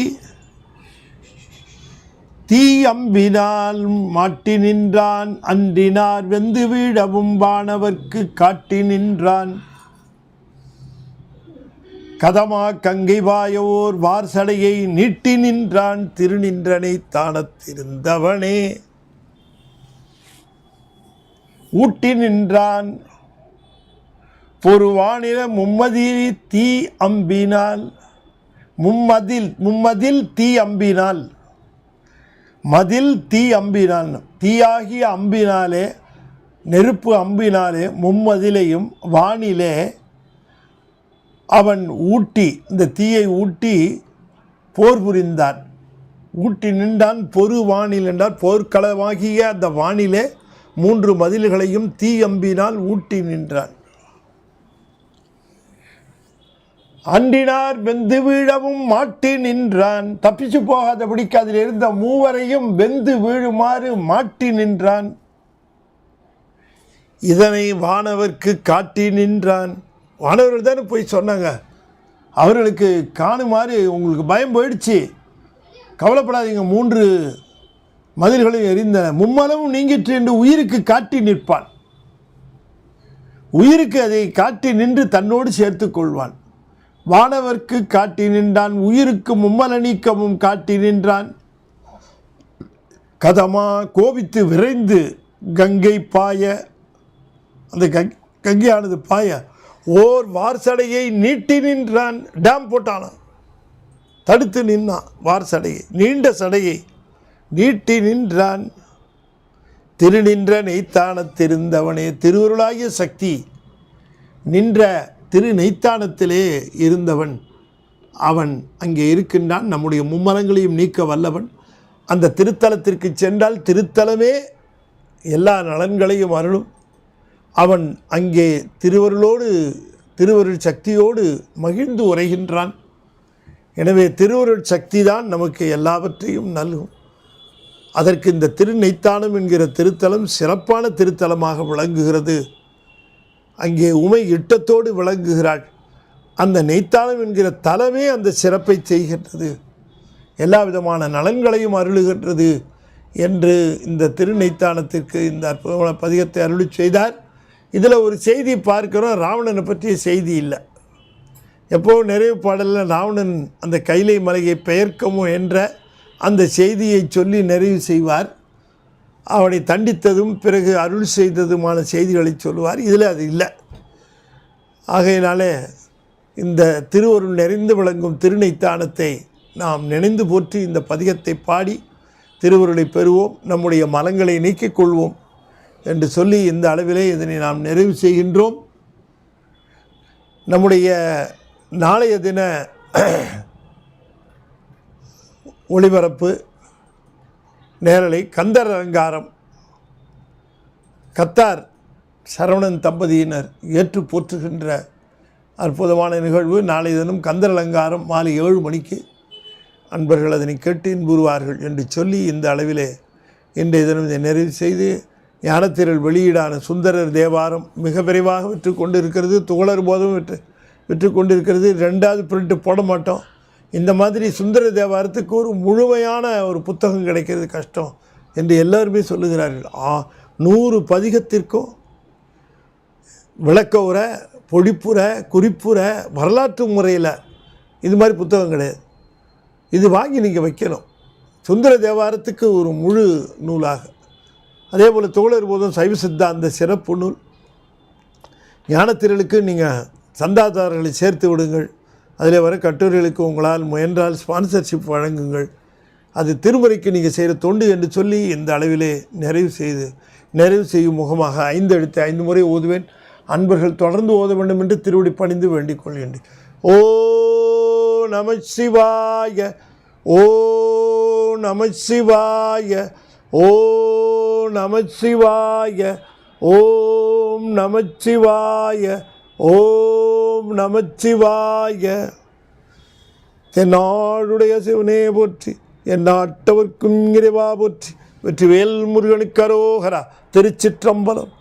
தீ அம்பினால். மாட்டி நின்றான் அன்றினார் வெந்து வீழவும் வானவர்க்கு காட்டி நின்றான். கதமா கங்கை வாயோர் வார்சடையை நீட்டி நின்றான். திருநின்றனை தானத்திருந்தவனே. ஊட்டி நின்றான் பொருவானில மும்மதி தீ அம்பினால். மும்மதில் தீ அம்பினால். மதில் தீ அம்பினால். தீயாகிய அம்பினாலே, நெருப்பு அம்பினாலே மும்மதிலையும் வானிலே அவன் ஊட்டி, இந்த தீயை ஊட்டி போர் புரிந்தான். ஊட்டி நின்றான் பொருவானில் என்றால் போர்க்களமாகிய அந்த வானிலே 3 மதில்களையும் தீ அம்பினால் ஊட்டி நின்றான். அண்டினார் வெந்து வீழவும் மாட்டி நின்றான். தப்பிச்சு போகாதபடிக்கு அதில் இருந்த 3வரையும் வெந்து வீழுமாறு மாட்டி நின்றான். இதனை வானவர்க்கு காட்டி நின்றான். வானவர்கள் தானே போய் சொன்னாங்க, அவர்களுக்கு காணுமாறு உங்களுக்கு பயம் போயிடுச்சு, கவலைப்படாதீங்க, 3 மதில்களையும் எரிந்தன, மும்மலமும் நீங்கிற்று என்று உயிருக்கு காட்டி நிற்பான். உயிருக்கு அதை காட்டி நின்று தன்னோடு சேர்த்து கொள்வான். வானவர்க்கு காட்டி நின்றான். உயிருக்கு மும்மல நீக்கமும் காட்டி நின்றான். கதமா கோபித்து விரைந்து கங்கை பாய, அந்த கங்கையானது பாய ஓர் வார்சடையை நீட்டி நின்றான். டேம் போட்டானான், தடுத்து நின்றான். வார்சடையை, நீண்ட சடையை நீட்டி நின்றான். திருநின்ற நெய்த்தானத்திருந்தவனே. திருவருளாகிய சக்தி நின்ற திரு நெய்த்தானத்திலே இருந்தவன் அவன் அங்கே இருக்கின்றான். நம்முடைய மும்மலங்களையும் நீக்க வல்லவன். அந்த திருத்தலத்திற்கு சென்றால் திருத்தலமே எல்லா நலன்களையும் அருளும். அவன் அங்கே திருவருளோடு, திருவருள் சக்தியோடு மகிழ்ந்து உரைகின்றான். எனவே திருவருள் சக்தி தான் நமக்கு எல்லாவற்றையும் நல்கும். அதற்கு இந்த திருநெய்த்தானம் என்கிற திருத்தலம் சிறப்பான திருத்தலமாக விளங்குகிறது. அங்கே உமை இட்டத்தோடு விளங்குகிறாள். அந்த நெய்த்தானம் என்கிற தலமே அந்த சிறப்பை செய்கின்றது, எல்லா விதமான நலன்களையும் அருளுகின்றது என்று இந்த திருநெய்த்தானத்திற்கு இந்த அற்புதமான பதிகத்தை அருளி செய்தார். இதில் ஒரு செய்தி பார்க்கிறோம், ராவணனை பற்றிய செய்தி இல்லை. எப்போவும் நிறைவு பாடலில் ராவணன் அந்த கைலை மலையை பெயர்க்கமோ என்ற அந்த செய்தியை சொல்லி நிறைவு செய்வார். அவனை தண்டித்ததும் பிறகு அருள் செய்ததுமான செய்திகளை சொல்லுவார். இதில் அது இல்லை. ஆகையினாலே இந்த திருவருள் நிறைந்து விளங்கும் திருநைத்தானத்தை நாம் நினைந்து போற்றி இந்த பதிகத்தை பாடி திருவருளை பெறுவோம், நம்முடைய மலங்களை நீக்கிக் கொள்வோம் என்று சொல்லி இந்த அளவிலே இதனை நாம் நிறைவு செய்கின்றோம். நம்முடைய நாளைய தின ஒளிபரப்பு நேரலை கந்தர் அலங்காரம் கத்தார் சரவணன் தம்பதியினர் ஏற்று போற்றுகின்ற அற்புதமான நிகழ்வு. நாளை தினம் கந்தர் அலங்காரம் மாலை 7 மணிக்கு அன்பர்கள் அதனை கேட்டு இன்புறுவார்கள் என்று சொல்லி இந்த அளவிலே இன்றைய தினம் இதை நிறைவு செய்து ஞானத்திரள் வெளியீடான சுந்தரர் தேவாரம் மிக விரைவாக விற்று கொண்டு இருக்கிறது. துகளர் போதும் விற்று கொண்டிருக்கிறது. 2வது பிரிண்ட் போட மாட்டோம். இந்த மாதிரி சுந்தர தேவாரத்துக்கு ஒரு முழுமையான ஒரு புத்தகம் கிடைக்கிறது கஷ்டம் என்று எல்லாருமே சொல்லுகிறார்கள். 100 பதிகத்திற்கும் விளக்க உரை, பொழிப்புரை, குறிப்புரை, வரலாற்று முறையில் இது மாதிரி புத்தகம் கிடையாது. இது வாங்கி நீங்கள் வைக்கணும். சுந்தர தேவாரத்துக்கு ஒரு முழு நூலாக, அதே போல் தோழர் போதும் சைவ சித்தாந்த சிறப்பு நூல். ஞானத்திரளுக்கு நீங்கள் சந்தாதாரர்களை சேர்த்து விடுங்கள். அதில் வர கட்டுரைகளுக்கு உங்களால் முயன்றால் ஸ்பான்சர்ஷிப் வழங்குங்கள். அது திருமுறைக்கு நீங்கள் செய்கிற தொண்டு என்று சொல்லி இந்த அளவிலே நிறைவு செய்யும் முகமாக 5 எழுத்து 5 முறை ஓதுவேன். அன்பர்கள் தொடர்ந்து ஓத வேண்டும் என்று திருவடி பணிந்து வேண்டிக் கொள்கின்றேன். ஓ நமசிவாய, ஓ நமசிவாய, ஓ நமசிவாய, ஓம் நமசிவாய, ஓம் நமசிவாய. தென்னாடுடைய சிவனே போற்றி, என் நாட்டவர்க்கும் இறைவா போற்றி. வெற்றிவேல் முருகனுக்கு அரோகரா. திருச்சிற்றம்பலம்.